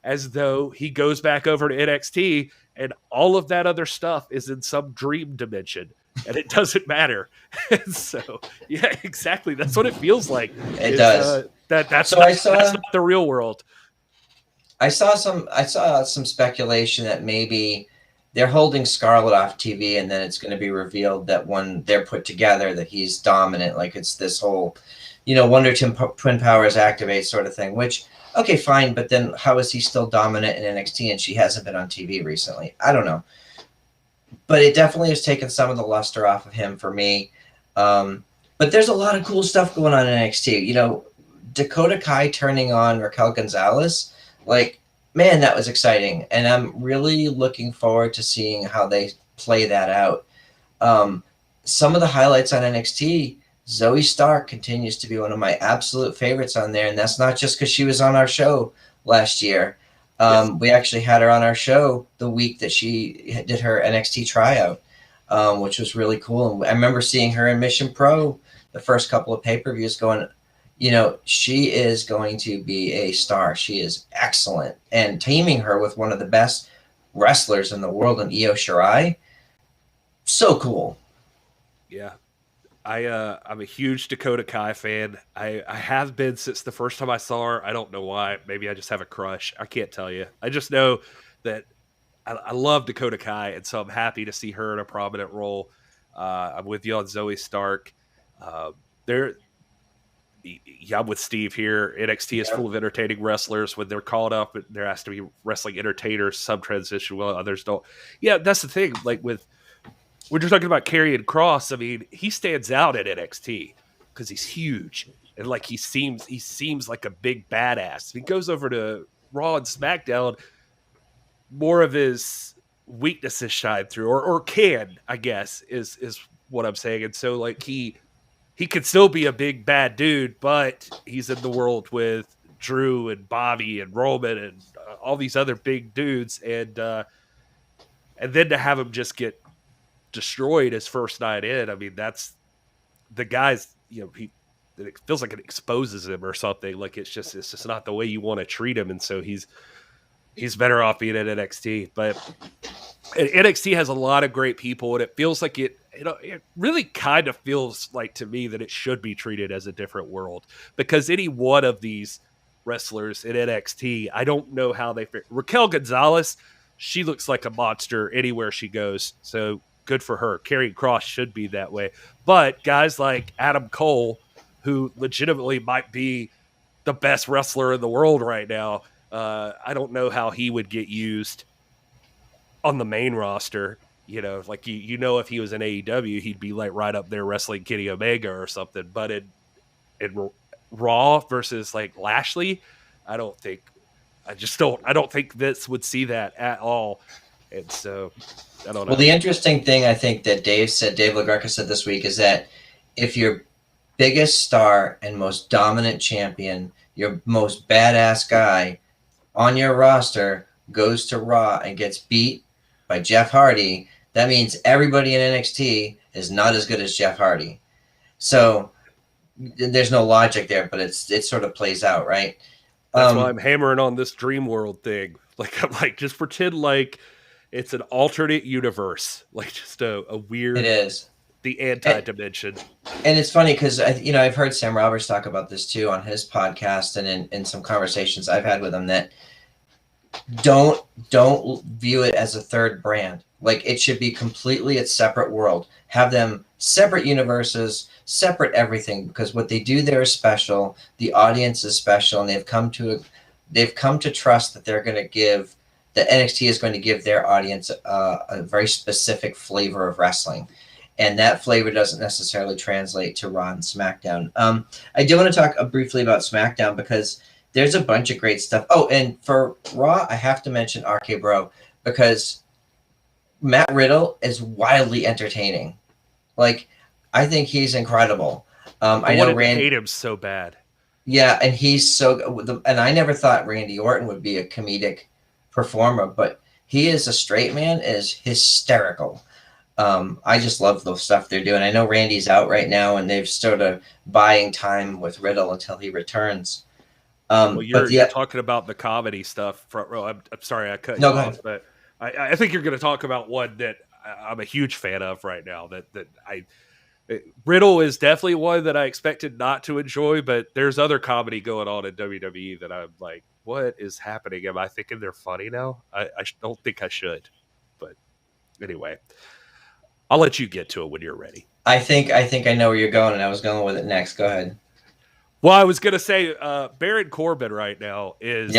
as though he goes back over to NXT and all of that other stuff is in some dream dimension and it doesn't matter. And so, yeah, exactly. That's what it feels like. It does. That's not the real world. I saw some speculation that maybe they're holding Scarlett off TV, and then it's going to be revealed that when they're put together that he's dominant. Like it's this whole, Wonder Twin Powers activate sort of thing, which, okay, fine. But then how is he still dominant in NXT and she hasn't been on TV recently? I don't know. But it definitely has taken some of the luster off of him for me. But there's a lot of cool stuff going on in NXT. Dakota Kai turning on Raquel Gonzalez, like, man, that was exciting. And I'm really looking forward to seeing how they play that out. Some of the highlights on NXT, Zoe Stark continues to be one of my absolute favorites on there. And that's not just because she was on our show last year. Yes. We actually had her on our show the week that she did her NXT tryout, which was really cool. And I remember seeing her in Mission Pro the first couple of pay-per-views going, you know, she is going to be a star. She is excellent. And teaming her with one of the best wrestlers in the world in Io Shirai, so cool. Yeah. I'm a huge Dakota Kai fan. I have been since the first time I saw her. I don't know why. Maybe I just have a crush. I can't tell you. I just know that I love Dakota Kai, and so I'm happy to see her in a prominent role. I'm with you on Zoe Stark. There, yeah, I'm with Steve here. NXT is full of entertaining wrestlers. When they're called up, there has to be wrestling entertainers. Some transition well, others don't. Yeah, that's the thing. Like when you're talking about Karrion Kross, I mean, he stands out at NXT because he's huge and like he seems like a big badass. If he goes over to Raw and SmackDown, more of his weaknesses shine through, or can, I guess, is what I'm saying. And so like he could still be a big bad dude, but he's in the world with Drew and Bobby and Roman and all these other big dudes, and then to have him just get destroyed his first night in. I mean, that's the guy's, you know, it feels like it exposes him or something. Like it's just not the way you want to treat him. And so he's better off being at NXT. But NXT has a lot of great people, and it feels like it really kind of feels like to me that it should be treated as a different world, because any one of these wrestlers in NXT, I don't know how they fit. Raquel Gonzalez, she looks like a monster anywhere she goes. So good for her. Karrion Kross should be that way. But guys like Adam Cole, who legitimately might be the best wrestler in the world right now, I don't know how he would get used on the main roster. You know, like you know, if he was in AEW, he'd be like right up there wrestling Kenny Omega or something. But in Raw versus like Lashley, I don't think Vince would see that at all. And so I don't know. Well, the interesting thing I think that Dave LaGreca said this week is that if your biggest star and most dominant champion, your most badass guy on your roster goes to Raw and gets beat by Jeff Hardy, that means everybody in NXT is not as good as Jeff Hardy. So there's no logic there, but it sort of plays out, right? That's why I'm hammering on this dream world thing. Like I'm like, just pretend like it's an alternate universe, like just a weird. It is the anti-dimension. And it's funny because I've heard Sam Roberts talk about this too on his podcast and in some conversations I've had with him, that don't view it as a third brand. Like it should be completely its separate world. Have them separate universes, separate everything, because what they do there is special. The audience is special, and they've come to trust that they're going to give. That NXT is going to give their audience a very specific flavor of wrestling, and that flavor doesn't necessarily translate to Raw and SmackDown. I do want to talk briefly about SmackDown because there's a bunch of great stuff. Oh, and for Raw, I have to mention RK Bro because Matt Riddle is wildly entertaining. Like, I think he's incredible. I know Randy hate him so bad. Yeah, and he's so. And I never thought Randy Orton would be a comedic performer, but he is a straight man, is hysterical. I just love the stuff they're doing. I know Randy's out right now, and they've started buying time with Riddle until he returns. Well, you're talking about the comedy stuff, front row. I'm sorry I cut you off, but I think you're going to talk about one that I'm a huge fan of right now. Riddle is definitely one that I expected not to enjoy, but there's other comedy going on in WWE that I'm like, what is happening? Am I thinking they're funny now? I don't think I should, but anyway, I'll let you get to it when you're ready. I think I know where you're going, and I was going with it next. Go ahead. Well, I was going to say Baron Corbin right now is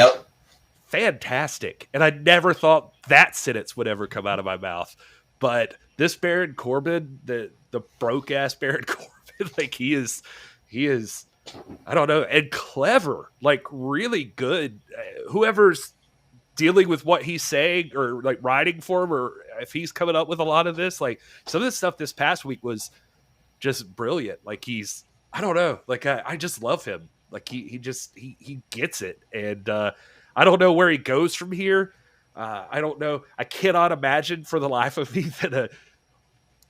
fantastic, and I never thought that sentence would ever come out of my mouth. But this Baron Corbin, the broke ass Baron Corbin, like he is, I don't know, and clever, like really good. Whoever's dealing with what he's saying or like writing for him, or if he's coming up with a lot of this, like some of this stuff this past week was just brilliant. Like I don't know, like I just love him. Like he gets it, and I don't know where he goes from here. I don't know. I cannot imagine for the life of me that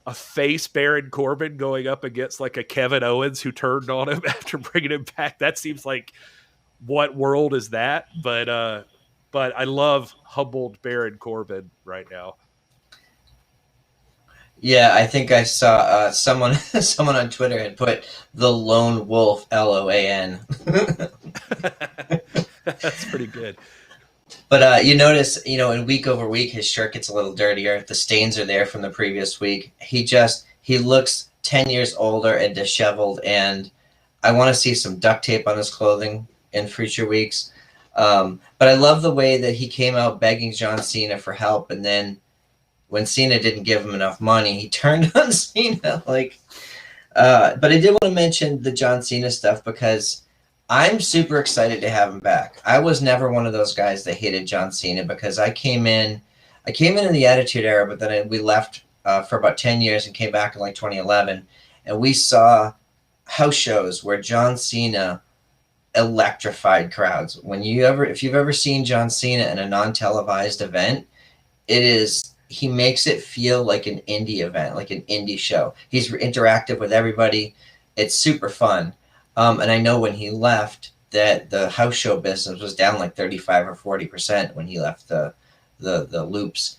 a face Baron Corbin going up against like a Kevin Owens who turned on him after bringing him back. That seems like, what world is that? But I love humbled Baron Corbin right now. Yeah, I think I saw someone someone on Twitter had put the Lone Wolf LOAN. That's pretty good. But you notice, in week over week, his shirt gets a little dirtier. The stains are there from the previous week. He looks 10 years older and disheveled, and I want to see some duct tape on his clothing in future weeks. But I love the way that he came out begging John Cena for help, and then when Cena didn't give him enough money, he turned on Cena. But I did want to mention the John Cena stuff because I'm super excited to have him back. I was never one of those guys that hated John Cena because I came in the Attitude Era, but then we left for about 10 years and came back in like 2011, and we saw house shows where John Cena electrified crowds. If you've ever seen John Cena in a non-televised event, he makes it feel like an indie event, like an indie show. He's interactive with everybody. It's super fun. And I know when he left that the house show business was down like 35 or 40% when he left the loops.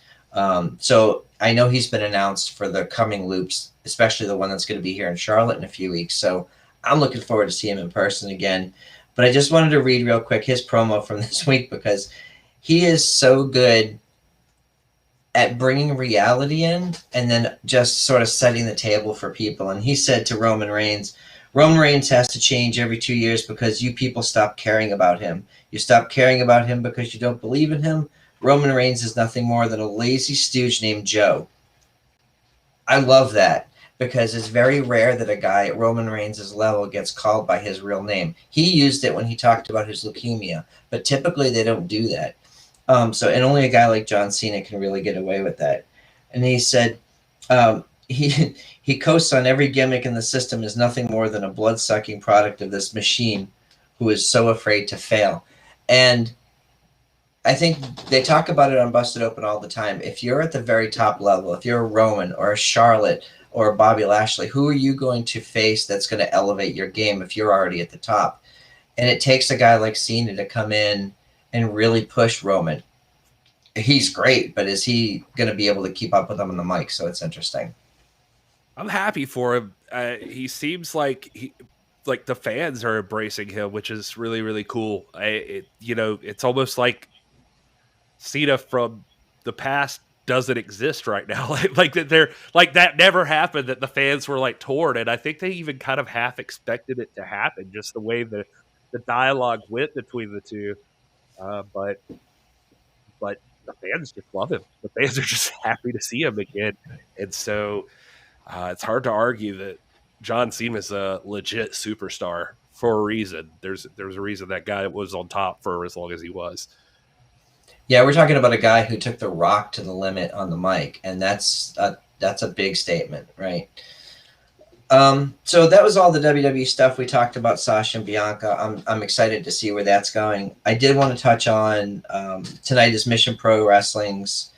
So I know he's been announced for the coming loops, especially the one that's going to be here in Charlotte in a few weeks. So I'm looking forward to seeing him in person again. But I just wanted to read real quick his promo from this week because he is so good at bringing reality in and then just sort of setting the table for people. And he said to Roman Reigns has to change every 2 years because you people stop caring about him. You stop caring about him because you don't believe in him. Roman Reigns is nothing more than a lazy stooge named Joe. I love that because it's very rare that a guy at Roman Reigns' level gets called by his real name. He used it when he talked about his leukemia, but typically they don't do that. And only a guy like John Cena can really get away with that. And he said he coasts on every gimmick in the system is nothing more than a blood-sucking product of this machine who is so afraid to fail. And I think they talk about it on Busted Open all the time. If you're at the very top level, if you're a Roman or a Charlotte or a Bobby Lashley, who are you going to face that's going to elevate your game if you're already at the top? And it takes a guy like Cena to come in and really push Roman. He's great, but is he going to be able to keep up with him on the mic? So it's interesting. I'm happy for him. He seems like the fans are embracing him, which is really, really cool. It's almost like Cena from the past doesn't exist right now. like that they're like that never happened, that the fans were like torn. And I think they even kind of half expected it to happen, just the way the dialogue went between the two. But the fans just love him. The fans are just happy to see him again. And so it's hard to argue that John Cena is a legit superstar for a reason. There's a reason that guy was on top for as long as he was. Yeah, we're talking about a guy who took The Rock to the limit on the mic, and that's a big statement, right? So that was all the WWE stuff. We talked about Sasha and Bianca. I'm excited to see where that's going. I did want to touch on tonight is Mission Pro Wrestling's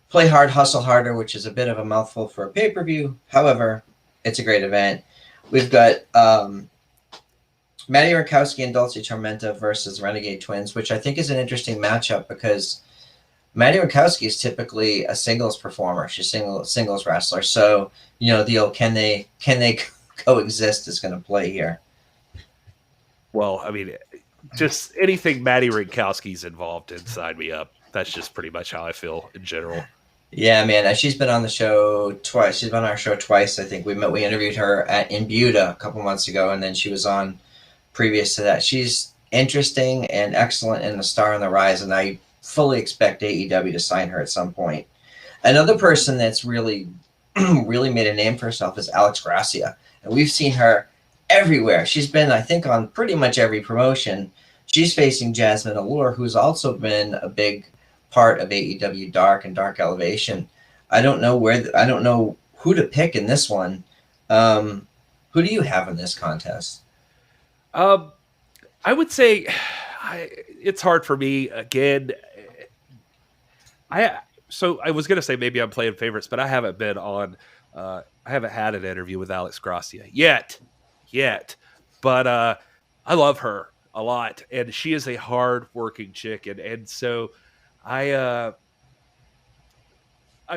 Play Hard, Hustle Harder, which is a bit of a mouthful for a pay-per-view. However, it's a great event. We've got Matty Rakowski and Dulce Tormenta versus Renegade Twins, which I think is an interesting matchup because Matty Rakowski is typically a singles performer. She's a singles wrestler. So, the old can they coexist is going to play here. Well, I mean, just anything Matty Rakowski's involved in, sign me up. That's just pretty much how I feel in general. Yeah, man. She's been on the show twice. She's been on our show twice. I think we interviewed her in Buda a couple months ago, and then she was on previous to that. She's interesting and excellent and a star on the rise, and I fully expect AEW to sign her at some point. Another person that's really made a name for herself is Alex Gracia, and we've seen her everywhere. She's been, I think, on pretty much every promotion. She's facing Jasmine Allure, who's also been a big part of AEW Dark and Dark Elevation. I don't know who to pick in this one. Who do you have in this contest? I would say it's hard for me again. So I was going to say maybe I'm playing favorites, but I haven't been on I haven't had an interview with Alex Gracia yet, but I love her a lot, and she is a hard-working chick, and so I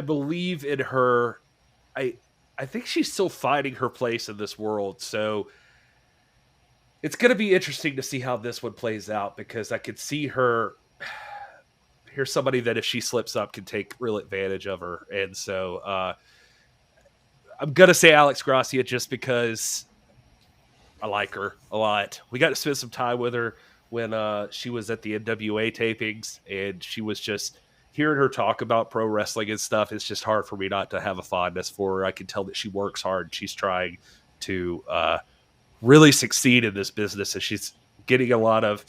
believe in her. I think she's still finding her place in this world, so it's going to be interesting to see how this one plays out, because I could see her. Here's somebody that if she slips up can take real advantage of her, and so I'm going to say Alex Gracia just because I like her a lot. We got to spend some time with her when she was at the NWA tapings, and she was just hearing her talk about pro wrestling and stuff. It's just hard for me not to have a fondness for her. I can tell that she works hard. She's trying to really succeed in this business, and she's getting a lot of,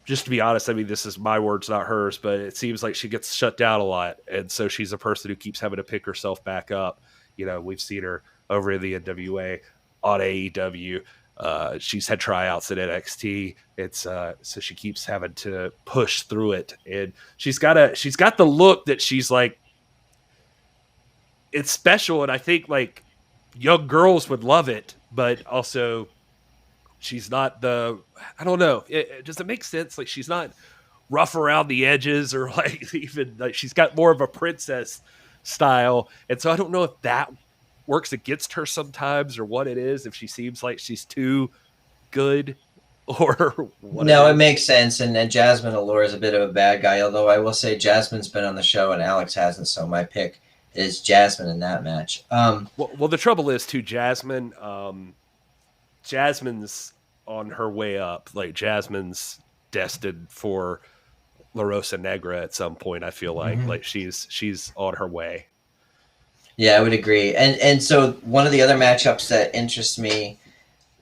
just to be honest, I mean, this is my words, not hers, but it seems like she gets shut down a lot. And so she's a person who keeps having to pick herself back up. You know, we've seen her over in the NWA, on AEW. She's had tryouts at NXT. It's so she keeps having to push through it, and she's got the look that she's like, it's special, and I think like young girls would love it, but also she's not I don't know. Does it make sense? Like, she's not rough around the edges, or like even like she's got more of a princess style, and so I don't know if that works against her sometimes, or what it is, if she seems like she's too good or what. No, it makes sense. And Jasmine Allure is a bit of a bad guy, although I will say Jasmine's been on the show and Alex hasn't, so my pick is Jasmine in that match. Well, the trouble is too, Jasmine's on her way up. Like, Jasmine's destined for La Rosa Negra at some point, I feel like. Like she's on her way. Yeah, I would agree. And so one of the other matchups that interests me,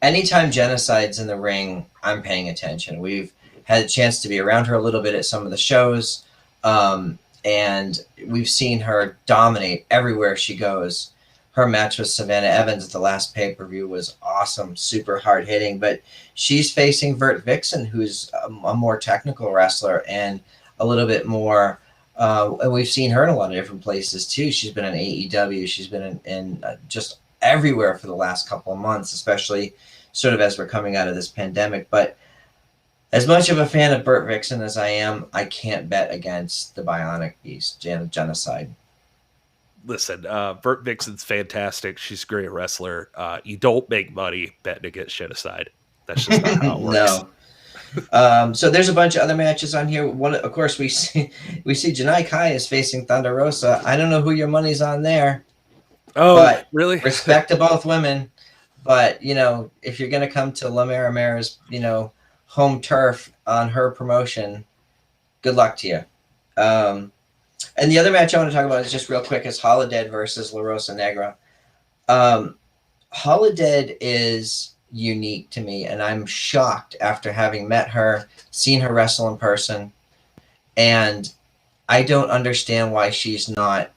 anytime Genocide's in the ring, I'm paying attention. We've had a chance to be around her a little bit at some of the shows, and we've seen her dominate everywhere she goes. Her match with Savannah Evans at the last pay-per-view was awesome, super hard-hitting, but she's facing Vert Vixen, who's a more technical wrestler and a little bit more... and we've seen her in a lot of different places too. She's been in AEW. She's been in just everywhere for the last couple of months, especially sort of as we're coming out of this pandemic. But as much of a fan of Vert Vixen as I am, I can't bet against the Bionic Beast, Genocide. Listen, Vert Vixen's fantastic. She's a great wrestler. You don't make money betting against Genocide. That's just not how it works. No. So there's a bunch of other matches on here. One, of course, we see Janai Kai is facing Thunder Rosa. I don't know who your money's on there. Oh, but really? Respect to both women, but you know, if you're gonna come to La Mera Mera's, you know, home turf on her promotion, good luck to you. And the other match I want to talk about is just real quick is Holodead versus La Rosa Negra. Holodead is unique to me, and I'm shocked after having met her, seen her wrestle in person, and I don't understand why she's not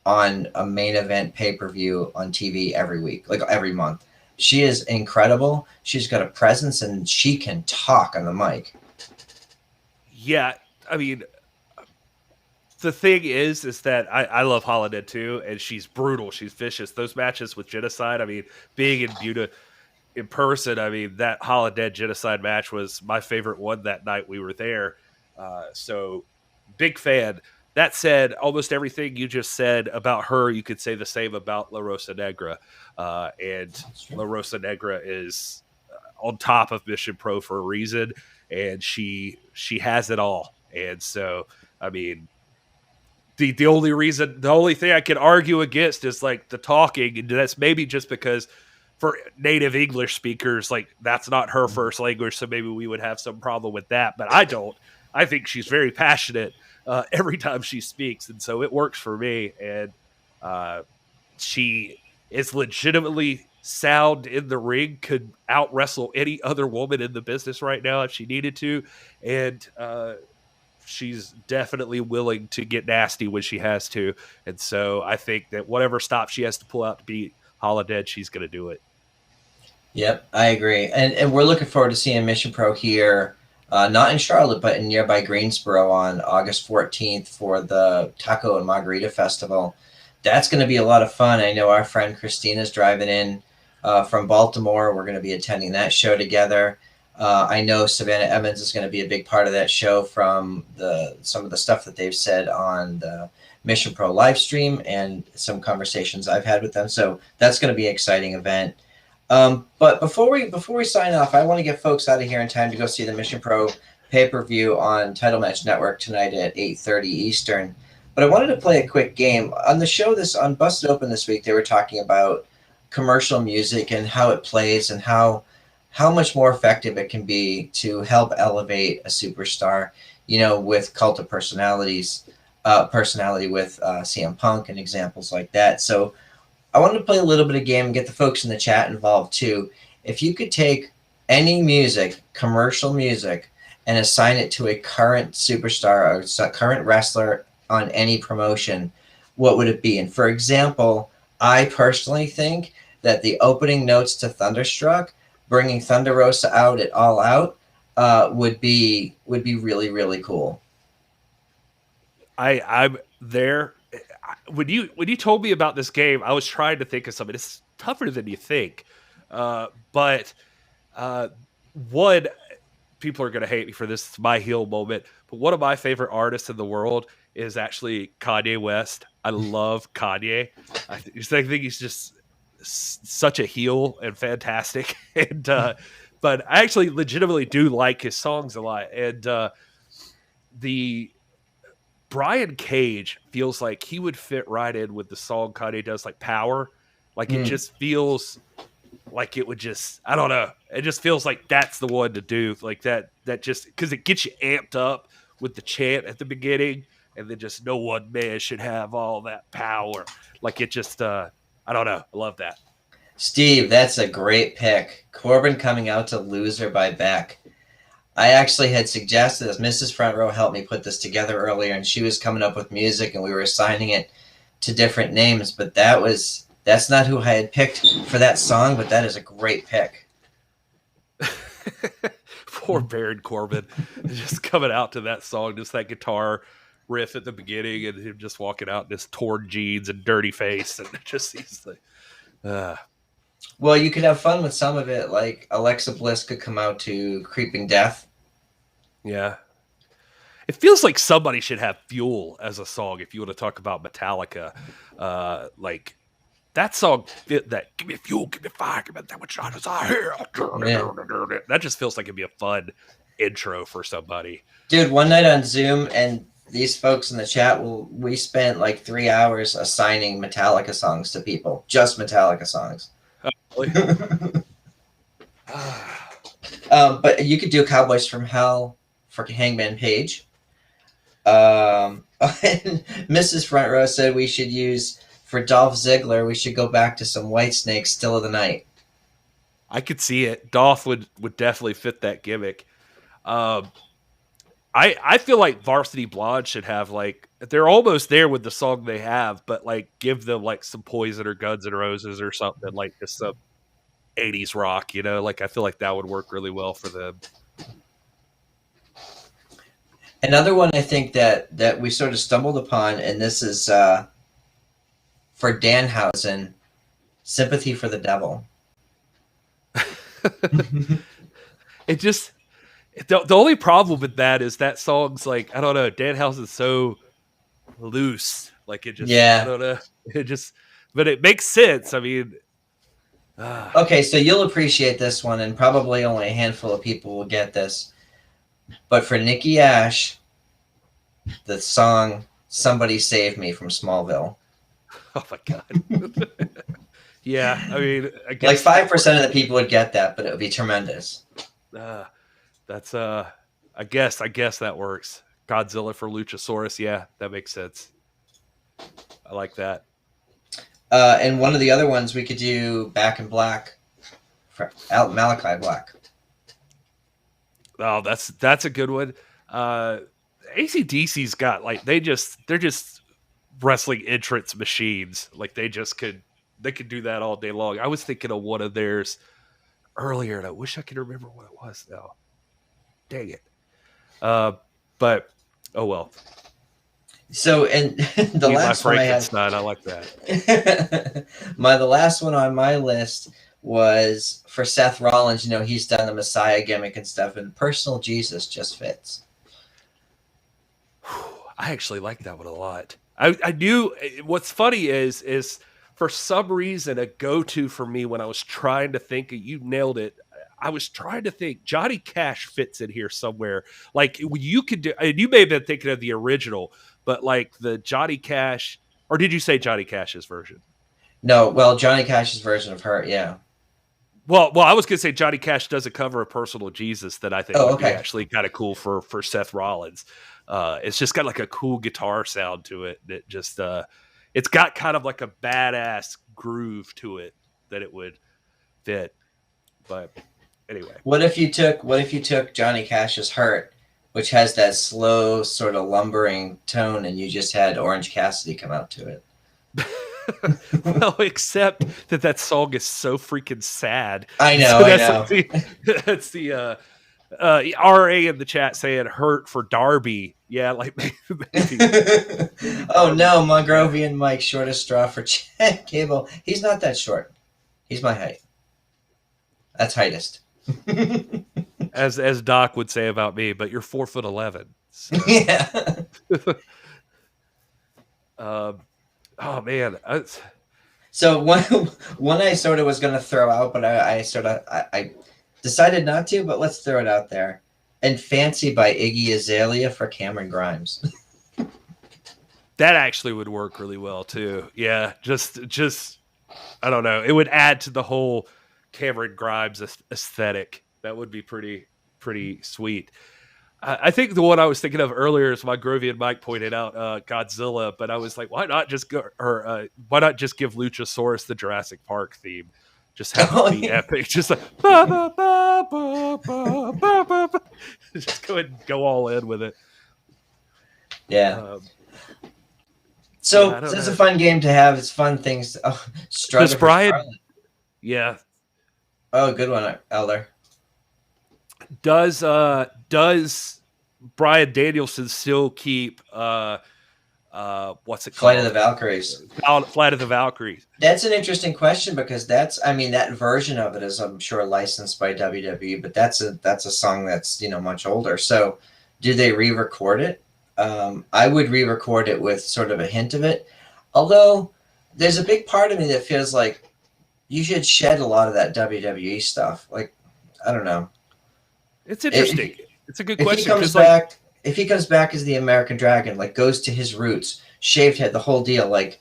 on a main event pay-per-view on TV every week, like every month. She is incredible. She's got a presence, and she can talk on the mic. Yeah, I mean, the thing is that I love Holodead too, and she's brutal. She's vicious. Those matches with Genocide, I mean, being in Buda in person, I mean, that Holodead Genocide match was my favorite one that night we were there. So big fan. That said, almost everything you just said about her, you could say the same about La Rosa Negra. And La Rosa Negra is on top of Mission Pro for a reason, and she has it all. And so, I mean, the only thing I can argue against is like the talking, and that's maybe just because for native English speakers, like that's not her first language, so maybe we would have some problem with that. But I don't. I think she's very passionate every time she speaks, and so it works for me. And she is legitimately sound in the ring, could out wrestle any other woman in the business right now if she needed to, and she's definitely willing to get nasty when she has to. And so I think that whatever stop she has to pull out to beat Holodead, she's going to do it. Yep, I agree. And we're looking forward to seeing Mission Pro here, not in Charlotte, but in nearby Greensboro on August 14th for the Taco and Margarita Festival. that's going to be a lot of fun. I know our friend Christina's driving in from Baltimore. We're going to be attending that show together. I know Savannah Evans is going to be a big part of that show from some of the stuff that they've said on the Mission Pro live stream and some conversations I've had with them. So that's going to be an exciting event. But before we sign off, I want to get folks out of here in time to go see the Mission Pro pay-per-view on Title Match Network tonight at 8:30 Eastern. But I wanted to play a quick game. On the show on Busted Open this week, they were talking about commercial music and how it plays and how much more effective it can be to help elevate a superstar, with Cult of personality with CM Punk and examples like that. So I wanted to play a little bit of game and get the folks in the chat involved too. If you could take any music, commercial music, and assign it to a current superstar or a current wrestler on any promotion, what would it be? And for example, I personally think that the opening notes to Thunderstruck, bringing Thunder Rosa out at All Out, would be really, really cool. I'm there. When you told me about this game, I was trying to think of something. It's tougher than you think. But one, people are going to hate me for this. It's my heel moment. But one of my favorite artists in the world is actually Kanye West. I love Kanye. I think he's just such a heel and fantastic. And but I actually legitimately do like his songs a lot. And the Brian Cage feels like he would fit right in with the song Kanye does, like Power. Like it just feels like it would just, I don't know. It just feels like that's the one to do. Like that just, because it gets you amped up with the chant at the beginning, and then just no one man should have all that power. Like it just, I don't know. I love that. Steve, that's a great pick. Corbin coming out to Loser by Beck. I actually had suggested this. Mrs. Front Row helped me put this together earlier, and she was coming up with music, and we were assigning it to different names, but that's not who I had picked for that song, but that is a great pick. Poor Baron Corbin just coming out to that song, just that guitar riff at the beginning, and him just walking out in his torn jeans and dirty face, and just he's like, Well, you could have fun with some of it, like Alexa Bliss could come out to Creeping Death. Yeah. It feels like somebody should have Fuel as a song if you want to talk about Metallica. Like that song, that give me fuel, give me fire, give me that which I desire. That just feels like it'd be a fun intro for somebody. Dude, one night on Zoom, and these folks in the chat, we spent like 3 hours assigning Metallica songs to people, just Metallica songs. But you could do Cowboys from Hell for Hangman Page. Mrs. Front Row said we should use, for Dolph Ziggler, we should go back to some Whitesnake, Still of the Night. I could see it. Dolph would definitely fit that gimmick. I feel like Varsity Blonde should have, like, they're almost there with the song they have, but like give them like some Poison or Guns N' Roses or something, like just some 80s rock, like I feel like that would work really well for them. Another one I think that we sort of stumbled upon, and this is for Danhausen, Sympathy for the Devil. It just, the only problem with that is that song's like, I don't know, Danhausen's so loose. Like it just, I don't know. It just, but it makes sense. I mean, okay, so you'll appreciate this one, and probably only a handful of people will get this. But for Nikki Ash, the song Somebody Save Me from Smallville. Oh my God. Yeah, I mean, I guess like 5% of the people would get that, but it would be tremendous. That's I guess that works. Godzilla for Luchasaurus, yeah, that makes sense. I like that. And one of the other ones we could do Back in Black for Malachi Black. Oh, that's a good one. AC/DC's got, like, they're just wrestling entrance machines. Like they could do that all day long. I was thinking of one of theirs earlier, and I wish I could remember what it was now. Dang it. But oh well. So, and the Eat my last one I had, Frankenstein. I like that. the last one on my list was for Seth Rollins. You know, he's done the Messiah gimmick and stuff, and personal Jesus just fits. I actually like that one a lot. I do. What's funny is for some reason a go-to for me when I was trying to think. You nailed it. I was trying to think. Johnny Cash fits in here somewhere. Like you could do, and you may have been thinking of the original, but like the Johnny Cash, or did you say Johnny Cash's version? No, well, Johnny Cash's version of Hurt, yeah. Well, I was gonna say Johnny Cash does a cover of "Personal Jesus" that I think Oh, would be okay. actually kind of cool for Seth Rollins. It's just got like a cool guitar sound to it that just it's got kind of like a badass groove to it that it would fit. But anyway, What if you took Johnny Cash's Hurt, which has that slow sort of lumbering tone, and you just had Orange Cassidy come out to it? well, except that song is so freaking sad. I know, So I that's know. like that's the RA in the chat saying "hurt" for Darby. Yeah, like maybe. Oh no, Mongrovian Mike, shortest straw for Chad Cable. He's not that short. He's my height. That's heightest. as Doc would say about me, but you're 4'11". So. Yeah. Oh man. So one I sort of was going to throw out, but I decided not to. But let's throw it out there. And Fancy by Iggy Azalea for Cameron Grimes. That actually would work really well too. Yeah, just I don't know. It would add to the whole Cameron Grimes aesthetic. That would be pretty sweet. I think the one I was thinking of earlier is my Grovian Mike pointed out Godzilla, but I was like, why not just give Luchasaurus the Jurassic Park theme? Just have it be epic. Just like ba, ba, ba, ba, ba, ba, ba, ba. Just go ahead and go all in with it. Yeah. So it's a fun game to have. It's fun things. Does Brian? Yeah. Oh, good one, Elder. Does Bryan Danielson still keep what's it called? Flight of the Valkyries. Flight of the Valkyries. That's an interesting question because that version of it is, I'm sure, licensed by WWE, but that's a song that's much older. So, do they re-record it? I would re-record it with sort of a hint of it. Although there's a big part of me that feels like you should shed a lot of that WWE stuff. Like, I don't know. It's interesting. It's a good question. If he comes back as the American Dragon, like goes to his roots, shaved head, the whole deal, like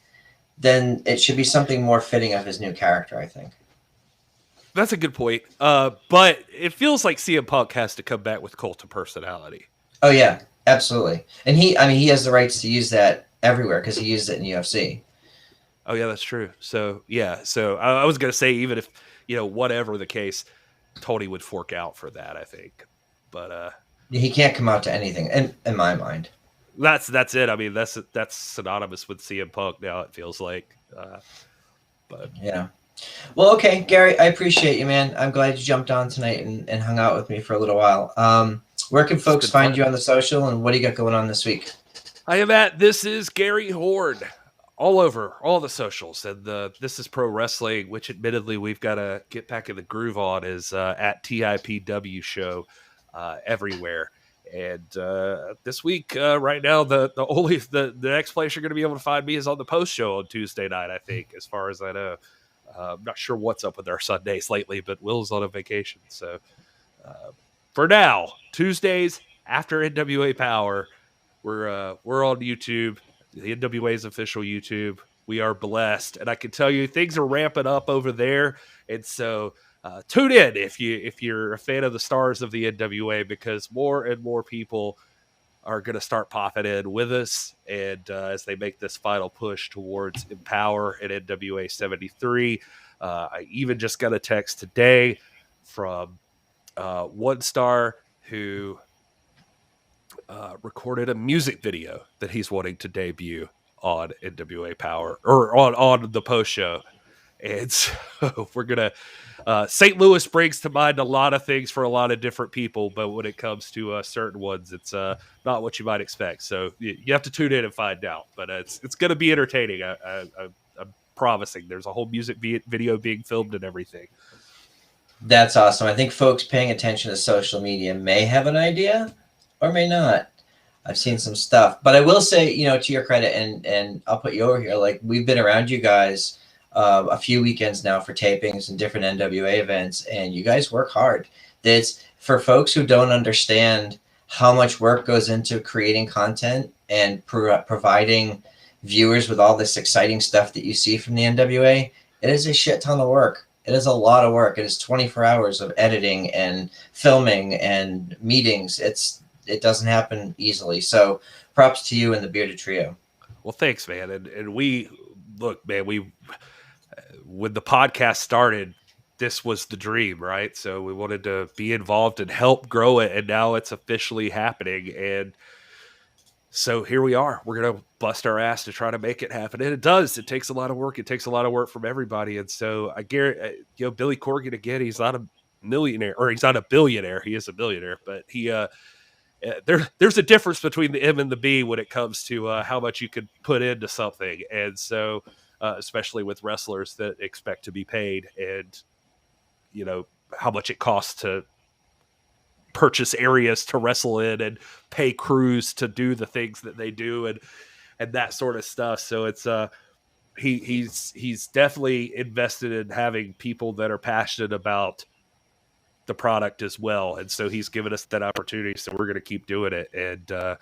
then it should be something more fitting of his new character, I think. That's a good point. But it feels like CM Punk has to come back with cult of personality. Oh yeah, absolutely. And he has the rights to use that everywhere because he used it in UFC. Oh yeah, that's true. So yeah, I was gonna say even if whatever the case, Tony would fork out for that, I think. But he can't come out to anything in my mind. That's it. I mean, that's synonymous with CM Punk now. It feels like. But yeah. Well, okay, Gary, I appreciate you, man. I'm glad you jumped on tonight and hung out with me for a little while. Where can folks find you on the social, and what do you got going on this week? I am at This Is Gary Horne all over all the socials, and This Is Pro Wrestling, which admittedly we've got to get back in the groove on, is at TIPW Show everywhere. And this week, right now, the next place you're going to be able to find me is on the Post Show on Tuesday night, I think, as far as I know. I'm not sure what's up with our Sundays lately, but Will's on a vacation. So for now, Tuesdays after NWA Powerrr, we're on YouTube, the NWA's official YouTube. We are blessed, and I can tell you things are ramping up over there. And so tune in if you're a fan of the stars of the NWA, because more and more people are going to start popping in with us, and as they make this final push towards Empower at NWA 73. I even just got a text today from One Star who recorded a music video that he's wanting to debut on NWA Powerrr or on the Post Show. And so we're going to, St. Louis brings to mind a lot of things for a lot of different people, but when it comes to certain ones, it's not what you might expect. So you have to tune in and find out, but it's going to be entertaining. I'm promising. There's a whole music video being filmed and everything. That's awesome. I think folks paying attention to social media may have an idea or may not. I've seen some stuff, but I will say, you know, to your credit, and I'll put you over here, like, we've been around you guys a few weekends now for tapings and different NWA events, and you guys work hard. It's for folks who don't understand how much work goes into creating content and providing viewers with all this exciting stuff that you see from the NWA. It is a shit ton of work. It is a lot of work. It is 24 hours of editing and filming and meetings. It doesn't happen easily. So props to you and the Bearded Trio. Well, thanks, man. And we look, man, when the podcast started, this was the dream, right? So we wanted to be involved and help grow it. And now it's officially happening. And so here we are. We're going to bust our ass to try to make it happen. And it does. It takes a lot of work. It takes a lot of work from everybody. And so I guarantee, you know, Billy Corgan, again, he's not a millionaire, or he's not a billionaire. He is a billionaire, but there's a difference between the M and the B when it comes to how much you could put into something. And so, especially with wrestlers that expect to be paid, and, you know, how much it costs to purchase areas to wrestle in and pay crews to do the things that they do and that sort of stuff. So it's he's definitely invested in having people that are passionate about the product as well. And so he's given us that opportunity. So we're going to keep doing it. And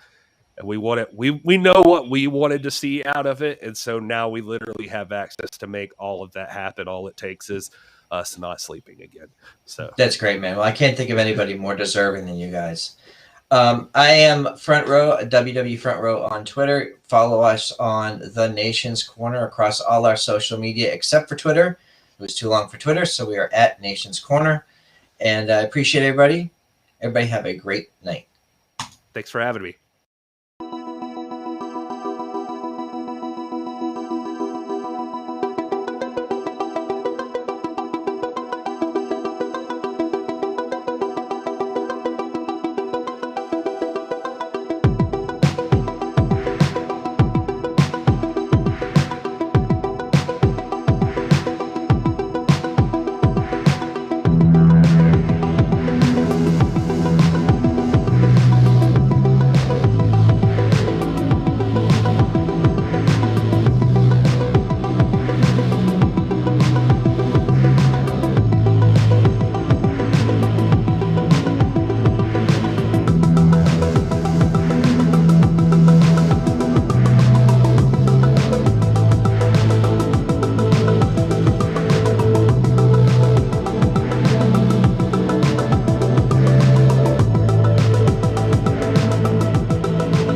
we want it. We know what we wanted to see out of it. And so now we literally have access to make all of that happen. All it takes is us not sleeping again. So that's great, man. Well, I can't think of anybody more deserving than you guys. I am Front Row, WW Front Row on Twitter. Follow us on The Nation's Corner across all our social media except for Twitter. It was too long for Twitter, so we are at Nation's Corner. And I appreciate everybody. Everybody have a great night. Thanks for having me.